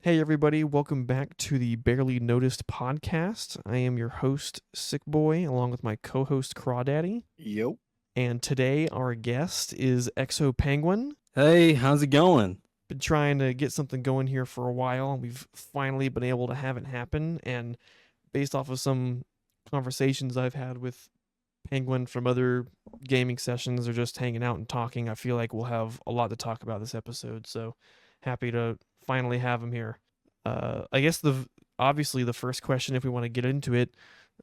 Hey, everybody, welcome back to the Barely Noticed podcast. I am your host, Sick Boy, along with my co host, Crawdaddy. Yo. And today, our guest is ExoPenguin. Hey, how's it going? Been trying to get something going here for a while, and we've finally been able to have it happen. And based off of some conversations I've had with Penguin from other gaming sessions or just hanging out and talking, I feel like we'll have a lot to talk about this episode. So happy to finally have him here. I guess the obviously the first question, if we want to get into it,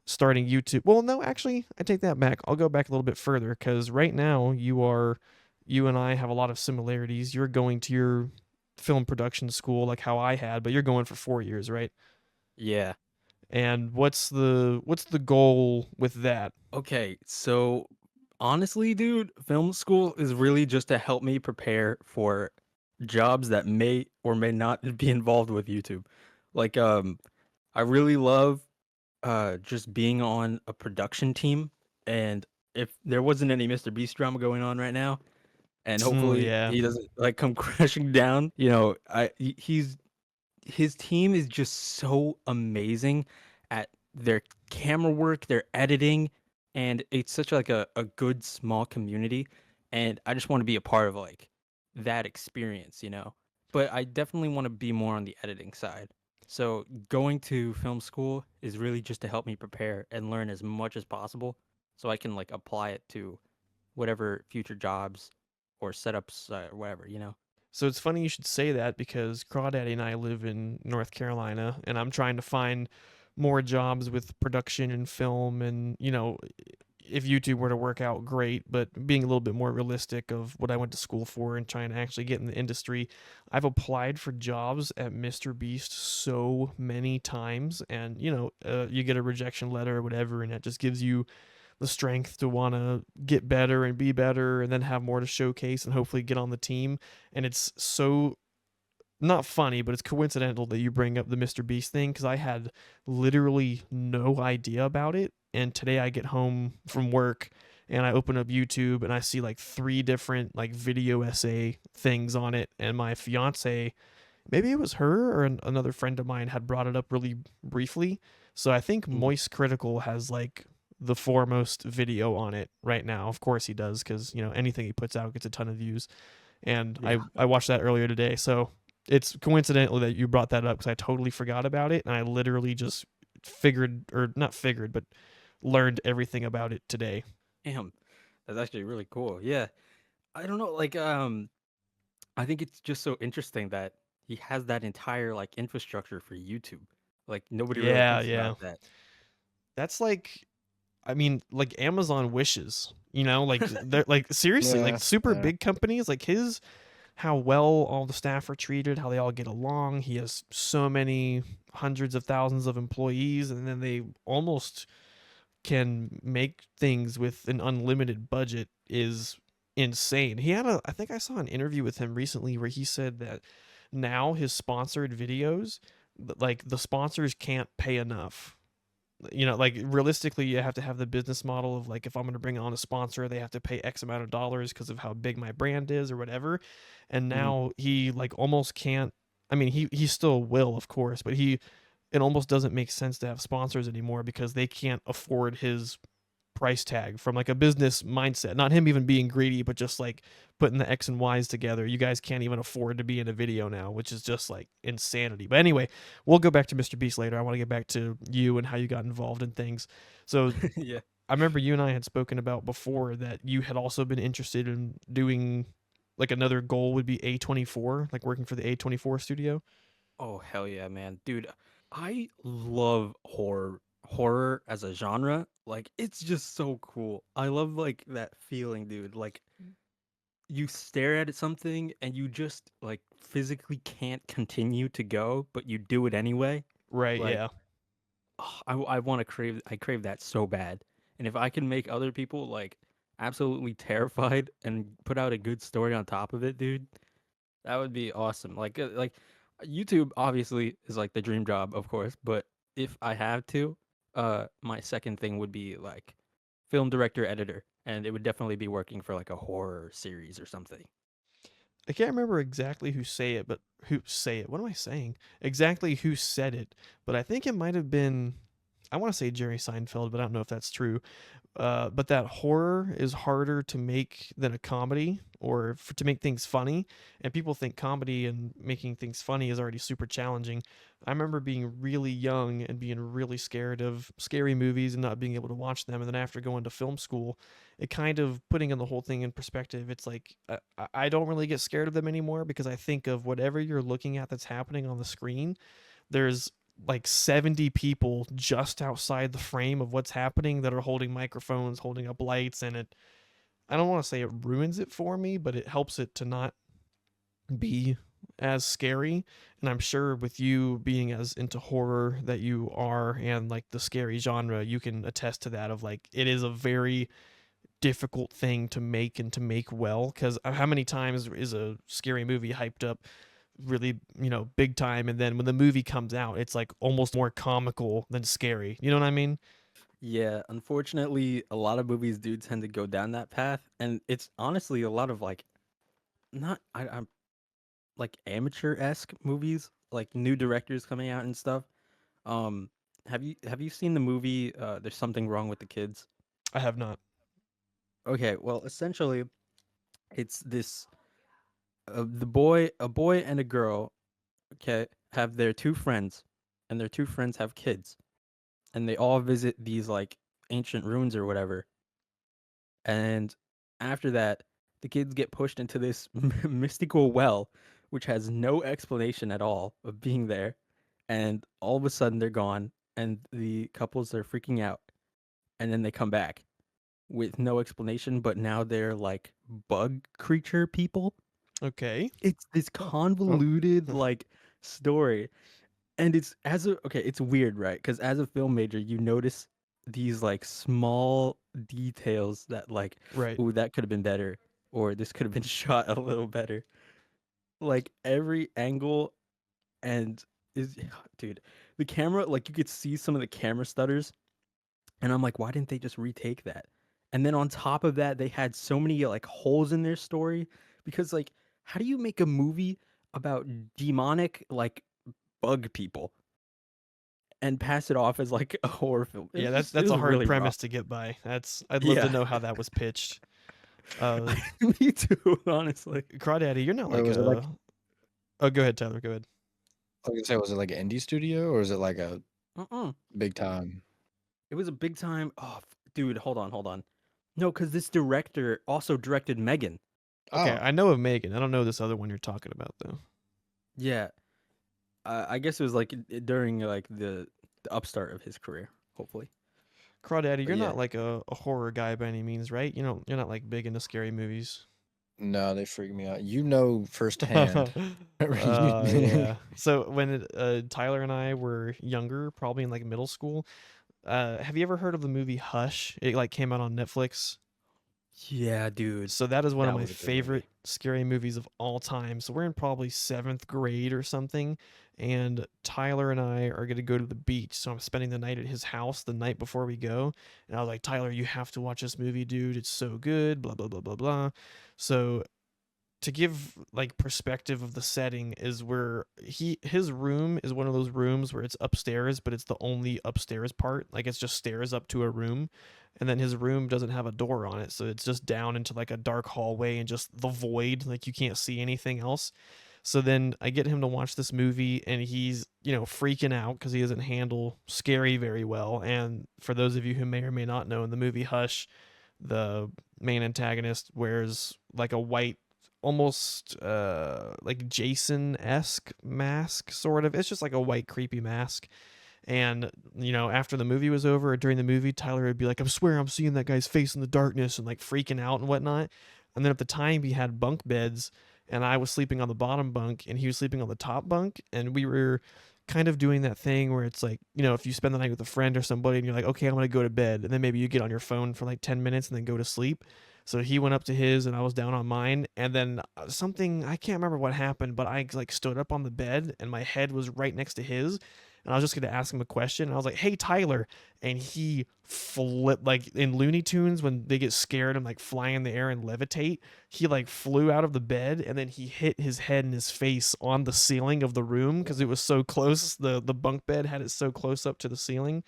starting YouTube. Well, no, actually, I take that back. I'll go back a little bit further because right now you and I have a lot of similarities. You're going to your film production school like how I had, but you're going for 4 years, right? Yeah. And what's the goal with that? Okay, so honestly, dude, film school is really just to help me prepare for jobs that may or may not be involved with YouTube. Like I really love just being on a production team, and if there wasn't any Mr. Beast drama going on right now, and hopefully Yeah. he doesn't like come crashing down, he's his team is just so amazing at their camera work, their editing, and it's such like a good small community. And I just want to be a part of like that experience. But I definitely want to be more on the editing side. So going to film school is really just to help me prepare and learn as much as possible so I can like apply it to whatever future jobs or setups or whatever. So it's funny you should say that because Crawdaddy and I live in North Carolina, and I'm trying to find more jobs with production and film. And if YouTube were to work out, great. But being a little bit more realistic of what I went to school for and trying to actually get in the industry, I've applied for jobs at Mr. Beast so many times, and you get a rejection letter or whatever, and that just gives you the strength to want to get better and be better and then have more to showcase and hopefully get on the team. And it's so not funny, but it's coincidental that you bring up the Mr. Beast thing because I had literally no idea about it. And today I get home from work and I open up YouTube and I see like three different like video essay things on it. And my fiance, maybe it was her or another friend of mine, had brought it up really briefly. So I think Mhm. Moist Critical has like the foremost video on it right now. Of course he does because anything he puts out gets a ton of views. And I Yeah. I watched that earlier today. So it's coincidental that you brought that up because I totally forgot about it and I literally just figured or not figured but learned everything about it today. Damn. That's actually really cool. Yeah. I don't know, I think it's just so interesting that he has that entire like infrastructure for YouTube. Like nobody really Yeah, thinks yeah. about that. That's like, I mean, like Amazon wishes, like they're like seriously, like Yeah, super yeah. big companies like his, how well all the staff are treated, how they all get along. He has so many hundreds of thousands of employees, and then they almost can make things with an unlimited budget is insane. I think I saw an interview with him recently where he said that now his sponsored videos, like the sponsors can't pay enough. Like realistically, you have to have the business model of like if I'm going to bring on a sponsor, they have to pay X amount of dollars because of how big my brand is or whatever. And Mhm. now he like almost can't. I mean, he still will, of course, but it almost doesn't make sense to have sponsors anymore because they can't afford his price tag from like a business mindset. Not him even being greedy, but just like putting the X and Y's together. You guys can't even afford to be in a video now, which is just like insanity. But anyway, we'll go back to Mr. Beast later. I want to get back to you and how you got involved in things. So Yeah. I remember you and I had spoken about before that you had also been interested in doing like another goal would be A24, like working for the A24 studio. Oh hell yeah, man. Dude, I love horror as a genre. Like it's just so cool. I love like that feeling, dude. Like you stare at something and you just like physically can't continue to go, but you do it anyway. Right, Like yeah. I want to I crave that so bad. And if I can make other people like absolutely terrified and put out a good story on top of it, dude, that would be awesome. Like YouTube obviously is like the dream job, of course, but if I have to, my second thing would be like film director editor, and it would definitely be working for like a horror series or something. I can't remember exactly who say it, but who say it. What am I saying? Exactly who said it, but I think it might have been. I want to say Jerry Seinfeld, but I don't know if that's true. But that horror is harder to make than a comedy, or to make things funny. And people think comedy and making things funny is already super challenging. I remember being really young and being really scared of scary movies and not being able to watch them. And then after going to film school, it kind of putting in the whole thing in perspective. It's like I don't really get scared of them anymore because I think of whatever you're looking at that's happening on the screen. There's like 70 people just outside the frame of what's happening that are holding microphones, holding up lights, and it I don't want to say it ruins it for me, but it helps it to not be as scary. And I'm sure with you being as into horror that you are and like the scary genre, you can attest to that of like it is a very difficult thing to make and to make well, cuz how many times is a scary movie hyped up really, big time, and then when the movie comes out, it's like almost more comical than scary. You know what I mean? Yeah, unfortunately, a lot of movies do tend to go down that path, and it's honestly a lot of like not I'm like amateur-esque movies, like new directors coming out and stuff. Um, have you seen the movie There's Something Wrong with the Kids? I have not. Okay, well, essentially, it's this a boy and a girl, okay, have their two friends, and their two friends have kids, and they all visit these like ancient ruins or whatever. And after that, the kids get pushed into this mystical well, which has no explanation at all of being there. And all of a sudden, they're gone, and the couples are freaking out. And then they come back with no explanation, but now they're like bug creature people. Okay. It's this Oh. Oh. convoluted like story, and it's weird, right? Because as a film major, you notice these like small details that like, Right. ooh, that could have been better, or this could have been shot a little better. Like every angle and is dude, the camera, like you could see some of the camera stutters, and I'm like, why didn't they just retake that? And then on top of that, they had so many like holes in their story because like, how do you make a movie about demonic like bug people and pass it off as like a horror film? Yeah, that's It that's was a hard really rough. premise to get by. I'd love to Yeah, know how that was pitched. Uh me too. Honestly, Crawdaddy, you're not Wait, like was it like a Oh, go ahead, Tyler, go ahead. I was gonna say, was it like an indie studio or is it like a uh-uh. big time? It was a big time. Oh, dude, hold on. No, because this director also directed Megan. Okay, Oh, I know of Megan. I don't know this other one you're talking about though. Yeah, I guess it was like during like the upstart of his career. Hopefully, Crawdaddy, but you're yeah. not like a horror guy by any means, right? You're not like big into scary movies. no, they freak me out. You know firsthand. You- Yeah. So when Tyler and I were younger, probably in like middle school, have you ever heard of the movie Hush? It like came out on Netflix. Yeah, dude, So that is one of that my was a good movie. favorite scary movies of all time. So we're in probably seventh grade or something, and Tyler and I are gonna go to the beach. So I'm spending the night at his house the night before we go, and I was like, Tyler, you have to watch this movie, dude. It's so good. Blah blah blah blah blah. So to give like perspective of the setting is where his room is one of those rooms where it's upstairs, but it's the only upstairs part, like it's just stairs up to a room, and then his room doesn't have a door on it, so it's just down into like a dark hallway and just the void, like you can't see anything else. So then I get him to watch this movie, and he's freaking out because he doesn't handle scary very well. And for those of you who may or may not know, in the movie Hush, the main antagonist wears like a white, almost like Jason-esque mask, sort of. It's just like a white creepy mask. And after the movie was over or during the movie, Tyler would be like, I swear I'm seeing that guy's face in the darkness, and like freaking out and whatnot. And then at the time he had bunk beds, and I was sleeping on the bottom bunk and he was sleeping on the top bunk, and we were kind of doing that thing where it's like, if you spend the night with a friend or somebody and you're like, okay, I'm gonna go to bed, and then maybe you get on your phone for like 10 minutes and then go to sleep. So he went up to his and I was down on mine, and then something, I can't remember what happened, but I like stood up on the bed and my head was right next to his, and I was just gonna ask him a question. And I was like, "Hey, Tyler," and he flipped like in Looney Tunes when they get scared and like fly in the air and levitate. He like flew out of the bed and then he hit his head and his face on the ceiling of the room because it was so close. The bunk bed had it so close up to the ceiling.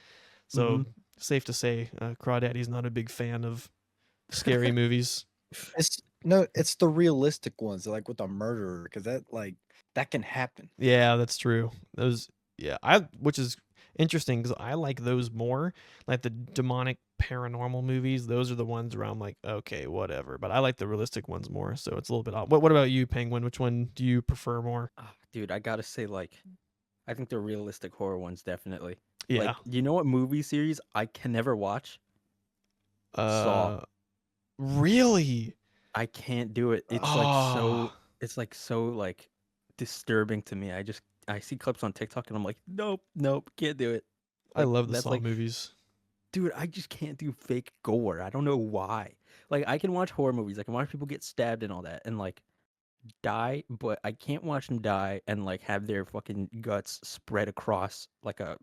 Mm-hmm. So safe to say, Crawdaddy's not a big fan of scary movies. It's no, it's the realistic ones, like with a murderer, because that can happen. Yeah, that's true. Those, yeah, which is interesting because I like those more, like the demonic paranormal movies. Those are the ones where I'm like, okay, whatever. But I like the realistic ones more, so it's a little bit odd. What about you, Penguin? Which one do you prefer more? Dude, I gotta say, like, I think the realistic horror ones definitely. Yeah. Like, you know what movie series I can never watch? Saw. Really? I can't do it. Oh, It's like so like disturbing to me. I see clips on TikTok and I'm like, nope, nope, can't do it. I Like love the that's Saw like, movies. dude, I just can't do fake gore. I don't know why. Like I can watch horror movies. I can watch people get stabbed and all that and like die, but I can't watch them die and like have their fucking guts spread across like a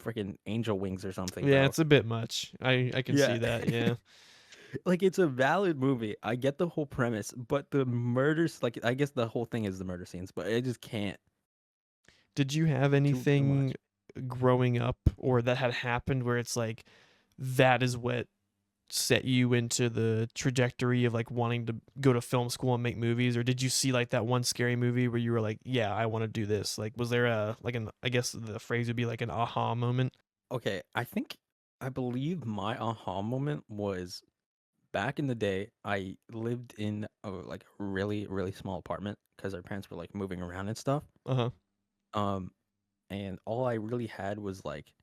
freaking angel wings or something, Yeah, bro. it's a bit much. I can see Yeah. that. Yeah. Like it's a valid movie. I get the whole premise, but the murders, like I guess the whole thing is the murder scenes, but I just can't. Did you have Too anything much. growing up or that had happened where it's like that is what set you into the trajectory of like wanting to go to film school and make movies, or did you see like that one scary movie where you were like, yeah, I want to do this? Like, was there a like an, I guess the phrase would be like an aha moment? Okay, I believe my aha moment was back in the day. I lived in a like a really really small apartment because our parents were like moving around and stuff. Uh-huh. Um, and all I really had was like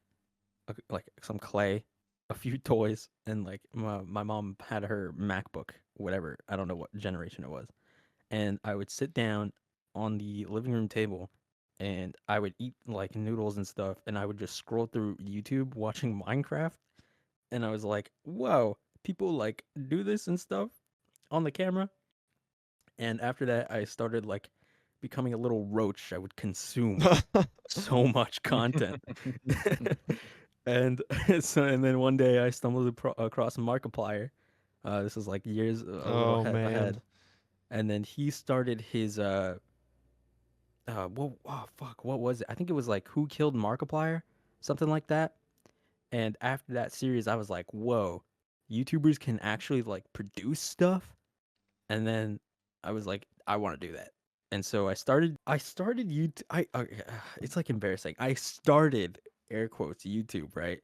some clay, a few toys, and like my mom had her MacBook, whatever. I don't know what generation it was. And I would sit down on the living room table and I would eat like noodles and stuff and I would just scroll through YouTube watching Minecraft and I was like, "Whoa, people like do this and stuff on the camera." And after that, I started like becoming a little roach. I would consume so much content. And and then one day I stumbled across Markiplier. This was like years a little Oh man. ahead. And then he started his what oh fuck, what was it? I think it was like Who Killed Markiplier? Something like that. And after that series I was like, "Whoa, YouTubers can actually like produce stuff?" And then I was like, "I want to do that." And so I started YouTube. It's like embarrassing. I started air quotes YouTube, right?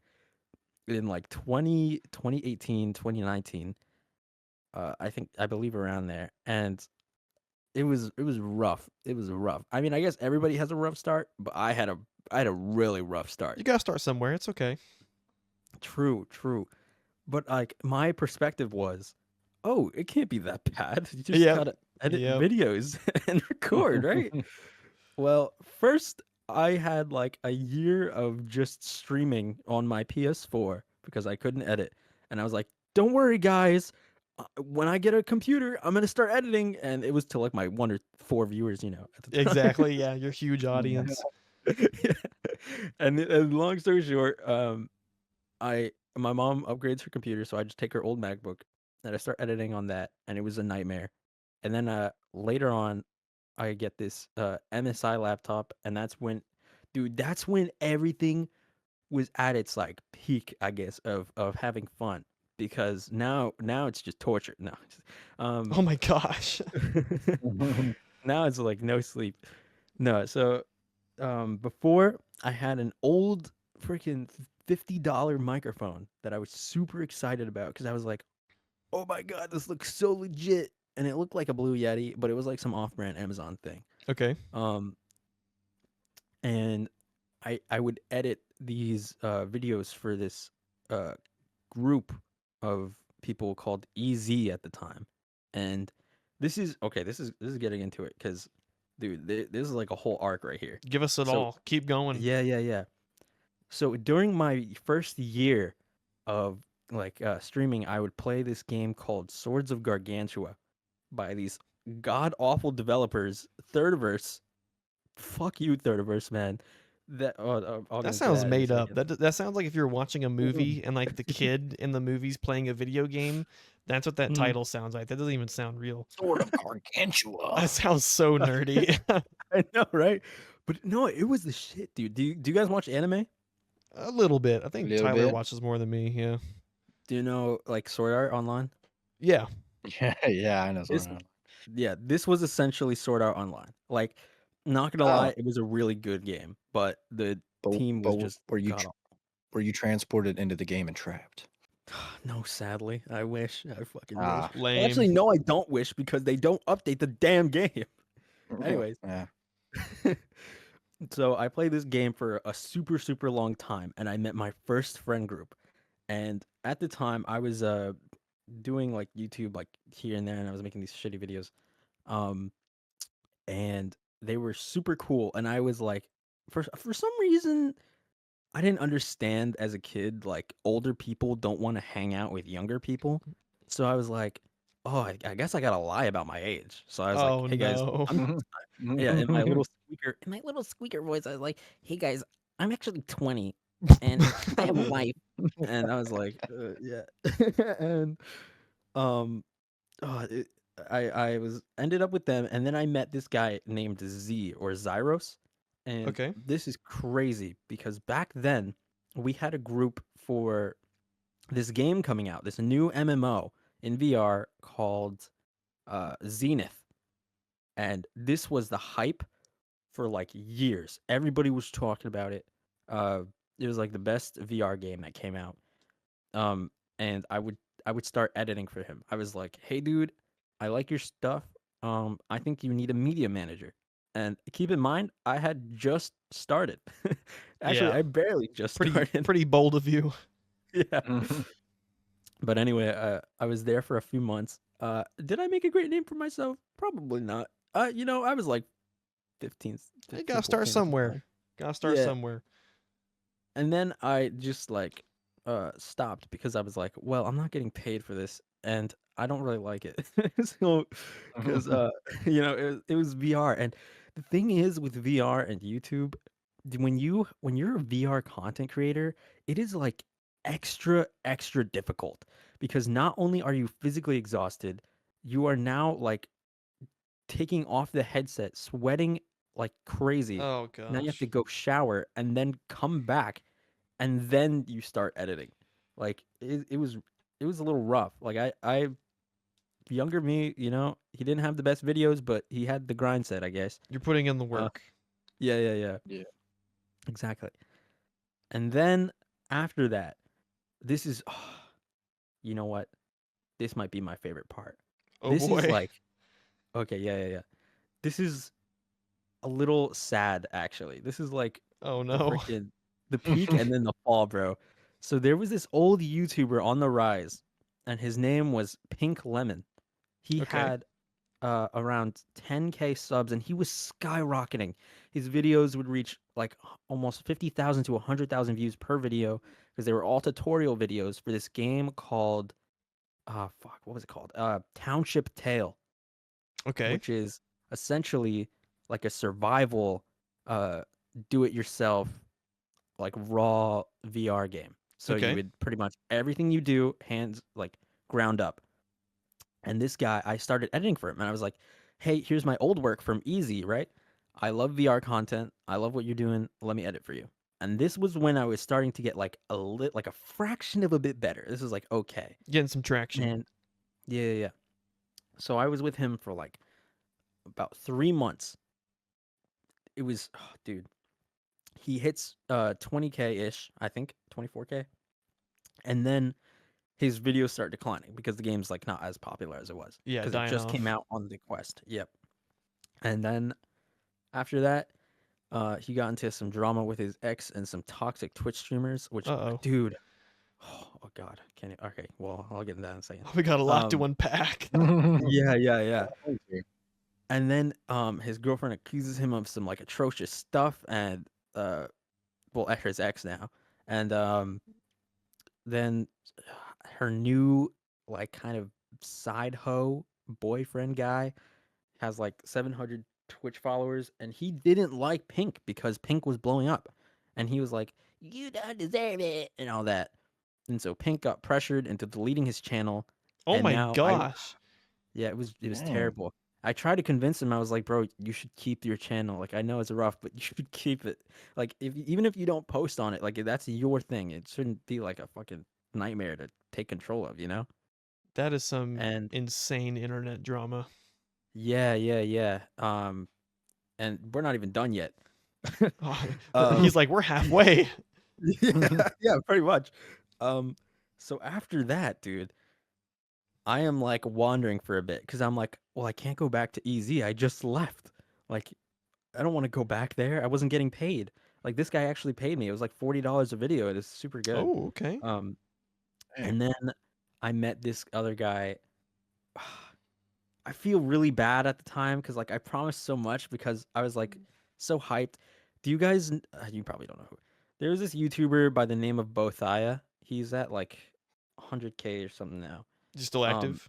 In like 2018, 2019. I believe around there. And it was rough. It was rough. I mean, I guess everybody has a rough start, but I had a really rough start. You gotta start somewhere. It's okay. True, true. But like my perspective was, oh, it can't be that bad. You just Yep. gotta edit Yep. videos and record, right? Well, first I had like a year of just streaming on my PS4 because I couldn't edit, and I was like, "Don't worry, guys. When I get a computer, I'm gonna start editing." And it was to like my 1 or 4 viewers, at the time. Exactly. Yeah, your huge audience. Yeah. And long story short, I my mom upgrades her computer, so I just take her old MacBook and I start editing on that, and it was a nightmare. And then later on, I get this MSI laptop, and that's when everything was at its like peak, I guess, of having fun. Because now it's just torture. No, Oh um, my gosh. now it's like no sleep. No, so before I had an old freaking $50 microphone that I was super excited about because I was like, oh my god, this looks so legit. And it looked like a Blue Yeti, but it was like some off-brand Amazon thing. Okay. Um, and I would edit these videos for this uh group of people called EZ at the time. And this is okay. This is getting into it because, dude, this is like a whole arc right here. Give us it So all. Keep going. yeah, yeah, yeah. So during my first year of like streaming, I would play this game called Swords of Gargantua by these god awful developers. Thirdiverse, fuck you, Thirdiverse, man. I'll get That into sounds that in a made up. second. That sounds like if you're watching a movie and like the kid in the movie's playing a video game. That's what that Mm. title sounds like. That doesn't even sound real. Sword of Gargantua. That sounds so nerdy. I know, right? But no, it was the shit, dude. Do you guys watch anime? A little bit. I A think little Tyler bit. watches more than me. Yeah. Do you know like Sword Art Online? Yeah. Yeah, I know. This, Sword yeah, this was essentially Sword Art Online. Like, not gonna Oh, lie, it was a really good game, but the team was just were you god were you transported into the game and trapped? No, sadly. I wish. I fucking wish. Ah, Well, actually, Lame. no, I don't wish because they don't update the damn game. Anyways, yeah. so I played this game for a super, super long time, and I met my first friend group. And at the time, I was doing like YouTube like here and there, and I was making these shitty videos. Um, and they were super cool, and I was like, for some reason, I didn't understand as a kid, like older people don't want to hang out with younger people. So I was like, oh, I guess I gotta lie about my age. So I was like, Oh hey guys, no. yeah, in my little squeaker voice, I was like, hey guys, I'm actually 20 and I have a wife. And I was like, yeah. And um oh, I was ended up with them, and then I met this guy named Z or Zyros, and Okay. this is crazy because back then we had a group for this game coming out, this new MMO in VR called Zenith, and this was the hype for like years. Everybody was talking about it. Uh, it was like the best VR game that came out. Um, and I would start editing for him. I was like, "Hey, dude, I like your stuff. I think you need a media manager." And keep in mind, I had just started. Actually, Yeah. I barely just Pretty started. pretty bold of you. Yeah. But anyway, I was there for a few months. Did I make a great name for myself? Probably not. I was like 15, You 15, gotta start 14 at the somewhere. time. Gotta start Yeah, somewhere. and then I just like stopped because I was like, well, I'm not getting paid for this and I don't really like it. So cuz it was VR, and the thing is with VR and YouTube, when you're a VR content creator, it is like extra difficult because not only are you physically exhausted, you are now like taking off the headset, sweating like crazy. Oh Now you have to gosh. go shower and then come back and then you start editing. Like it was a little rough. Like I younger me, he didn't have the best videos, but he had the grind set, I guess. You're putting in the Uh, work. yeah, yeah, yeah, Yeah. exactly. And then after that, this is, you know what? This might be my favorite part. Oh This is boy. like, okay, yeah, yeah, yeah. This is a little sad, actually. This is like Oh the no. freaking the peak and then the fall, bro. So there was this old YouTuber on the rise, and his name was Pink Lemon. He Okay. had around 10K subs, and he was skyrocketing. His videos would reach like almost 50,000 to 100,000 views per video because they were all tutorial videos for this game called fuck, what was it called? Township Tale, Okay. which is essentially like a survival, uh, do it yourself, like raw VR game. So you Okay. would pretty much everything you do hands like ground up. And this guy, I started editing for him, and I was like, "Hey, here's my old work from Easy, right? I love VR content. I love what you're doing. Let me edit for you." And this was when I was starting to get like like a fraction of a bit better. This is like okay, Getting some traction. and yeah, yeah, yeah. So I was with him for like about 3 months. It was, oh, dude, he hits 20K ish, I think 24K, and then his videos start declining because the game's like not as popular as it was Yeah, because it dying just came off. out on the Quest. Yep. And then after that, he got into some drama with his ex and some toxic Twitch streamers. Which, Uh-oh. dude, oh god, can you? Okay, well, I'll get into that in a second. We got a lot to Um, unpack. yeah, yeah, yeah. Thank you. And then his girlfriend accuses him of some like atrocious stuff, and well, his ex now, and then her new like kind of side hoe boyfriend guy has like 700 Twitch followers, and he didn't like Pink because Pink was blowing up. and he was like, "You don't deserve it," and all that. And so Pink got pressured into deleting his channel, Oh and my now I gosh. yeah, it was Dang. terrible. I tried to convince him. I was like, "Bro, you should keep your channel. Like, I know it's rough, but you should keep it. Like, even if you don't post on it, like that's your thing. It shouldn't be like a fucking nightmare to take control of, you know?" That is some And insane internet drama. yeah, yeah, yeah. And we're not even done yet. Oh, um, he's like, we're halfway. yeah, yeah, pretty much. Um, so after that, dude, I am like wandering for a bit because I'm like, well, I can't go back to EZ. I just left. Like, I don't want to go back there. I wasn't getting paid. Like, this guy actually paid me. It was like $40 a video. It is super good. Oh, okay. Um, Dang. and then I met this other guy. I feel really bad at the time because like I promised so much because I was like so hyped. Do you guys? You probably don't know who. There's this YouTuber by the name of Bothia. He's at like 100K or something now. You still Um, active?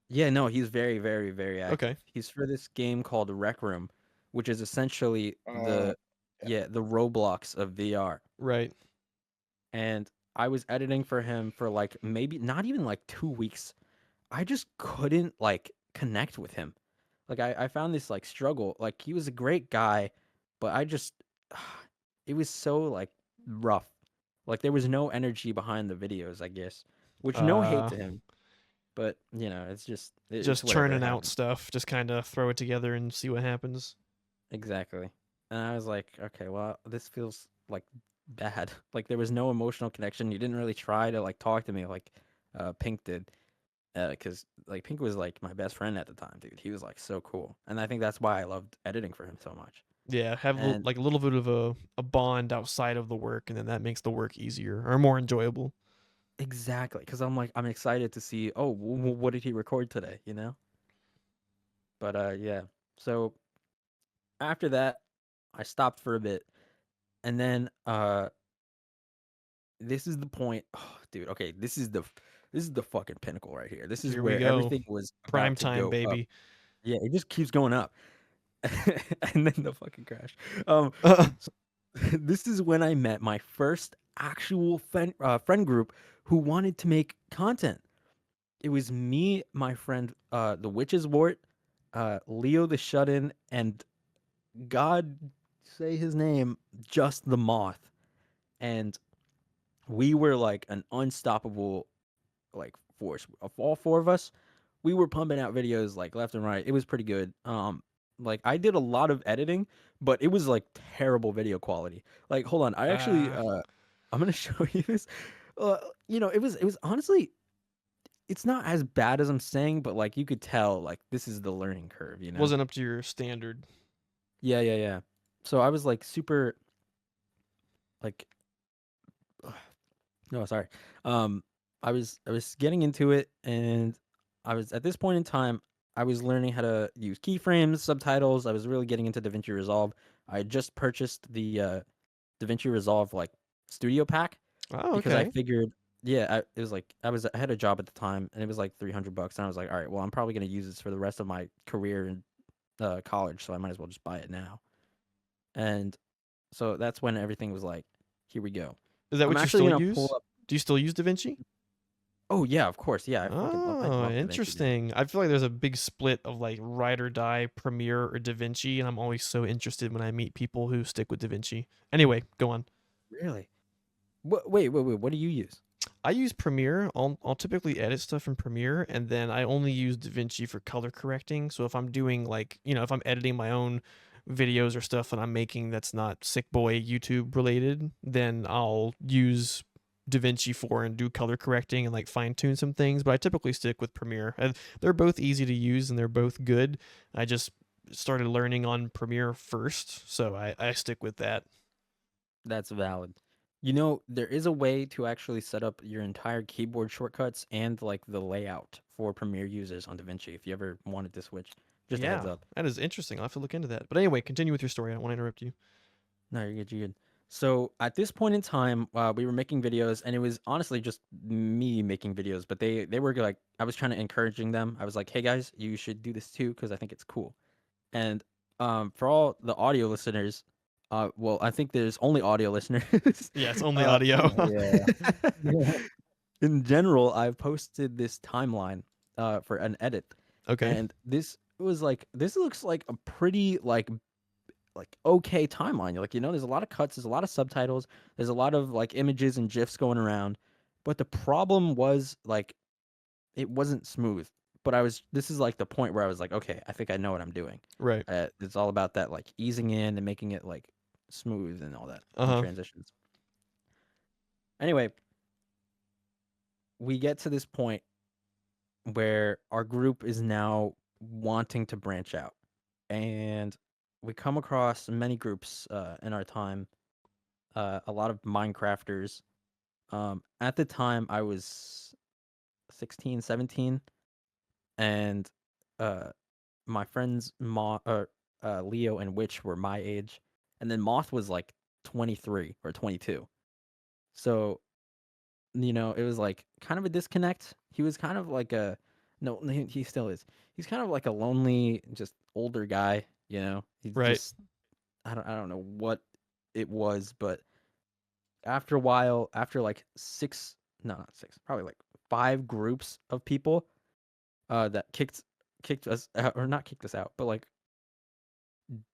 yeah, no, he's very, very, very active. Okay. He's for this game called Rec Room, which is essentially Uh, the Roblox of VR. Right. And I was editing for him for like maybe not even like 2 weeks. I just couldn't like connect with him. Like I found this like struggle. Like he was a great guy, but I just it was so like rough. Like there was no energy behind the videos, I guess. Which no hate Uh, to him, but it's just it's just whatever it churning out happens. stuff. Just kind of throw it together and see what happens. Exactly. And I was like, okay, well, this feels like bad. Like there was no emotional connection. You didn't really try to like talk to me like Pink did. Because like Pink was like my best friend at the time, dude. He was like so cool, and I think that's why I loved editing for him so much. Yeah, have And like a little bit of a bond outside of the work, and then that makes the work easier or more enjoyable. exactly, because I'm excited to see. Oh, what did he record today? You know. But yeah. So after that, I stopped for a bit, and then this is the point. Oh, dude. Okay, this is the fucking pinnacle right here. This is Here we where go. everything was Prime about to time, go up. baby. Yeah, it just keeps going up, and then the fucking crash. Um, this is when I met my first actual friend group who wanted to make content. It was me, my friend, the Witch's Wart, Leo the Shut-In, and God say his name, Just the Moth. And we were like an unstoppable like force of all four of us. We were pumping out videos like left and right. It was pretty good. Like I did a lot of editing, but it was like terrible video quality. Like hold on, I actually uh, I'm gonna show you this. It was honestly it's not as bad as I'm saying, but like you could tell like this is the learning curve, you know? wasn't up to your standard. Yeah, yeah, yeah. So I was like super like no, sorry. Um, I was getting into it, and I was at this point in time, I was learning how to use keyframes, subtitles. I was really getting into DaVinci Resolve. I had just purchased the DaVinci Resolve like Studio Pack Oh, because I okay. figured, yeah, it was like I had a job at the time, and it was like $300, and I was like, all right, well, I'm probably gonna use this for the rest of my career in college, so I might as well just buy it now. And so that's when everything was like, here we go. Is that I'm what you actually still gonna pull use? up. Do you still use DaVinci? Oh yeah, of course. Yeah, I Oh, love DaVinci, dude. interesting. I feel like there's a big split of like ride or die Premiere or DaVinci, and I'm always so interested when I meet people who stick with DaVinci. Anyway, go on. Really? Wait. What do you use? I use Premiere. I'll typically edit stuff in Premiere, and then I only use DaVinci for color correcting. So if I'm doing like, if I'm editing my own videos or stuff that I'm making that's not sick boy YouTube related, then I'll use DaVinci for and do color correcting and like fine tune some things. But I typically stick with Premiere. And they're both easy to use and they're both good. I just started learning on Premiere first, so I stick with that. That's valid. You know, there is a way to actually set up your entire keyboard shortcuts and like the layout for Premiere users on DaVinci if you ever wanted to switch. Just a heads Yeah, up. that is interesting. I'll have to look into that. But anyway, continue with your story. I don't want to interrupt you. No, you're good. You're good. So at this point in time, we were making videos, and it was honestly just me making videos. But they were like, I was trying to encouraging them. I was like, hey guys, you should do this too because I think it's cool. And for all the audio listeners, Well, I think there's only audio listeners. Yeah, it's only uh, audio. Yeah. in general, I've posted this timeline for an edit, Okay. and this looks like a pretty like okay timeline. Like, there's a lot of cuts, there's a lot of subtitles, there's a lot of like images and gifs going around. But the problem was like it wasn't smooth. But this is like the point where I was like, okay, I think I know what I'm doing. Right. It's all about that like easing in and making it like smooth and all that and Uh-huh. transitions. Anyway, we get to this point where our group is now wanting to branch out. And we come across many groups in our time, a lot of Minecrafters. At the time, I was 16, 17, and uh, my friends Leo and Witch were my age, and then Moth was like 23 or 22. So it was like kind of a disconnect. He was kind of like a no, he still is. He's kind of like a lonely, just older guy. He's Right. just I don't know what it was, but after a while, after like six, no, not six, probably like five groups of people, that kicked us out, or not kicked us out, but like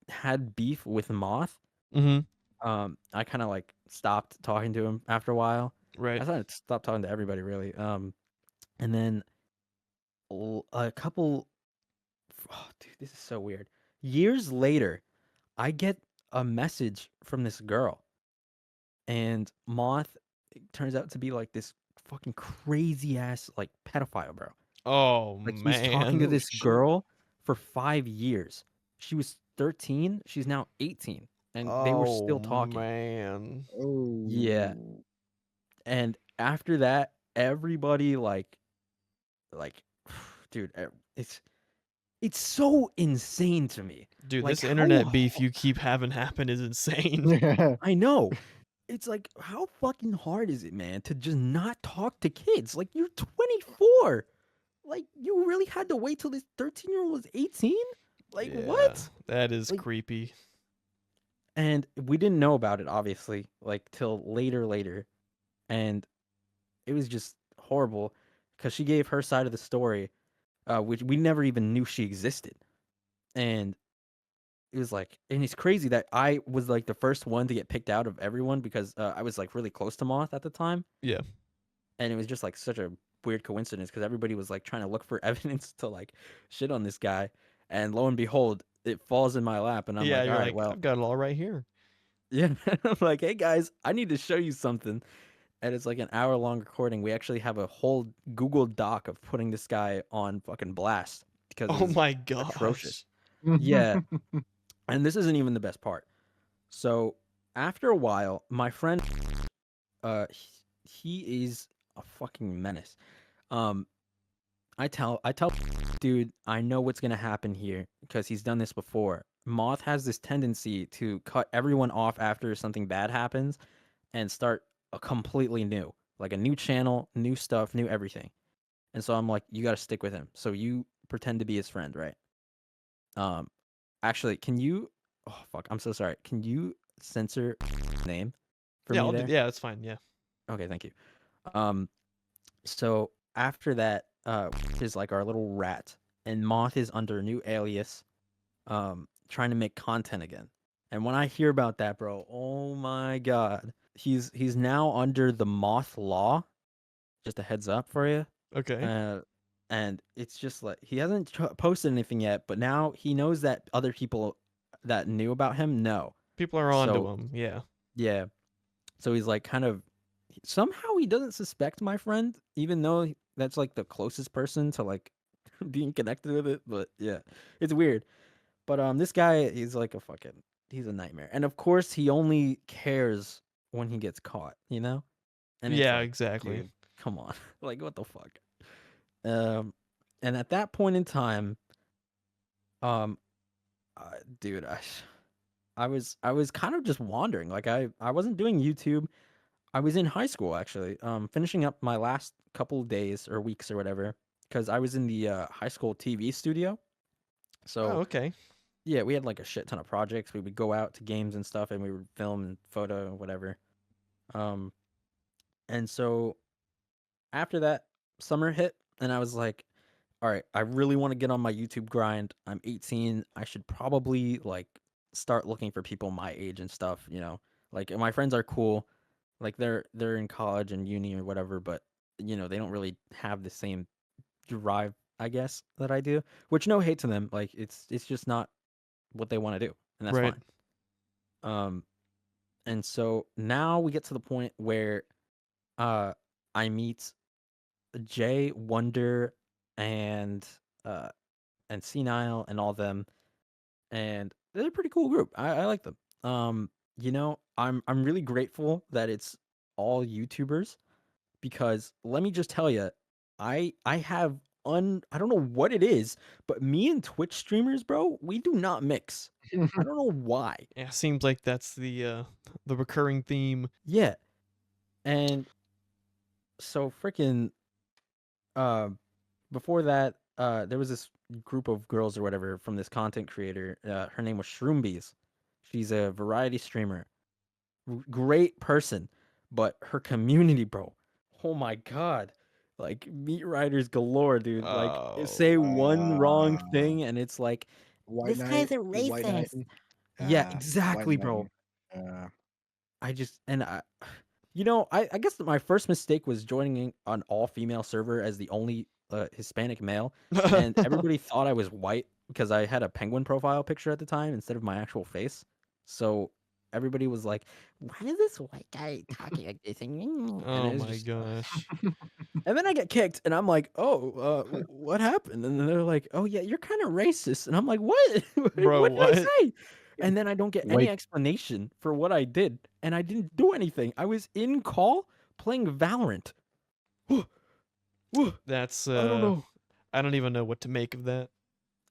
had beef with Moth. Mhm. I kind of like stopped talking to him after a while. Right. I started to stop talking to everybody really. And then a couple, oh, dude, this is so weird. Years later, I get a message from this girl, and Moth turns out to be like this fucking crazy ass like pedophile, bro. Oh Like he was talking to man. Oh this shit. girl for 5 years. She was 13. She's now 18, and they were Oh still talking. man. Yeah, Oh. and after that, everybody like, dude, it's so insane to me. Dude, Like this how internet beef you keep having happen is insane. Yeah. I know. It's like how fucking hard is it, man, to just not talk to kids? Like you're 24. Like you really had to wait till this 13-year-old was 18? Like Yeah, what? that is Like, creepy. and we didn't know about it obviously, like till later, and it was just horrible because she gave her side of the story, which we never even knew she existed. And it was like, and it's crazy that I was like the first one to get picked out of everyone because I was like really close to Moth at the time, Yeah. and it was just like such a weird coincidence because everybody was like trying to look for evidence to like shit on this guy, and lo and behold, it falls in my lap, and I'm Yeah, like, all you're right, like, well, I've got it all right here. yeah, I'm like, hey guys, I need to show you something, and it's like an hour-long recording. We actually have a whole Google Doc of putting this guy on fucking blast because it Oh was my atrocious. gosh. Yeah, and this isn't even the best part. So after a while, my friend, he is a fucking menace. Um, I tell, dude, I know what's gonna happen here because he's done this before. Moth has this tendency to cut everyone off after something bad happens and start a completely new, like a new channel, new stuff, new everything. And so I'm like, you gotta stick with him. So you pretend to be his friend, right? Um, actually, can you? Oh fuck, I'm so sorry. Can you censor name for Yeah, me I'll do. there? Yeah, that's fine. Yeah. Okay, thank you. Um, so after that, is like our little rat, and Moth is under a new alias, trying to make content again. And when I hear about that, bro, oh my god, he's now under the Moth law. Just a heads up for you. Okay. Uh, and it's just like he hasn't posted anything yet, but now he knows that other people that knew about him know. People are on to So him. Yeah. yeah, so he's like kind of somehow he doesn't suspect my friend, even though that's like the closest person to like being connected with it. But yeah, it's weird. But this guy is like he's a nightmare, and of course he only cares when he gets caught, and it's Yeah, like, exactly. dude, come on, like what the fuck. Um, and at that point in time, um, dude, I was kind of just wandering. Like I wasn't doing YouTube. I was in high school actually, finishing up my last couple of days or weeks or whatever, because I was in the high school TV studio. Oh, So okay. yeah, we had like a shit ton of projects. We would go out to games and stuff, and we would film and photo and whatever. Um, and so after that, summer hit, and I was like, all right, I really want to get on my YouTube grind. I'm 18. I should probably like start looking for people my age and stuff, you know. Like my friends are cool. Like they're in college and uni or whatever, but you know, they don't really have the same drive, I guess, that I do. Which no hate to them. Like it's just not what they want to do, and that's Right. fine. Um and so now we get to the point where uh I meet Jay, Wonder, and uh and Senile and all them, and they're a pretty cool group. I like them. You know, I'm really grateful that it's all YouTubers because let me just tell you, I have I don't know what it is, but me and Twitch streamers, bro, we do not mix. I don't know why. Yeah, seems like that's the recurring theme. Yeah, and so freaking uh before that, there was this group of girls or whatever from this content creator. Her name was Shroombies. She's a variety streamer. Great person, but her community, bro. Oh my god. Like meat riders galore, dude. Like Oh. say one wrong Uh, thing and it's like White this guy's Knight, a White Knight, racist. Yeah, White exactly, Knight. bro. Uh, I just and I you know, I guess that my first mistake was joining an all-female server as the only Hispanic male, and everybody thought I was white because I had a penguin profile picture at the time instead of my actual face. So everybody was like, "Why is this white guy talking like this?" And Oh it was my just, gosh. and then I get kicked, and I'm like, "Oh, what happened?" And then they're like, "Oh yeah, you're kind of racist," and I'm like, "What? Bro, What did I what? say?" And then I don't get any Wait, explanation for what I did, and I didn't do anything. I was in call playing Valorant. I That's don't know. I don't even know what to make of that.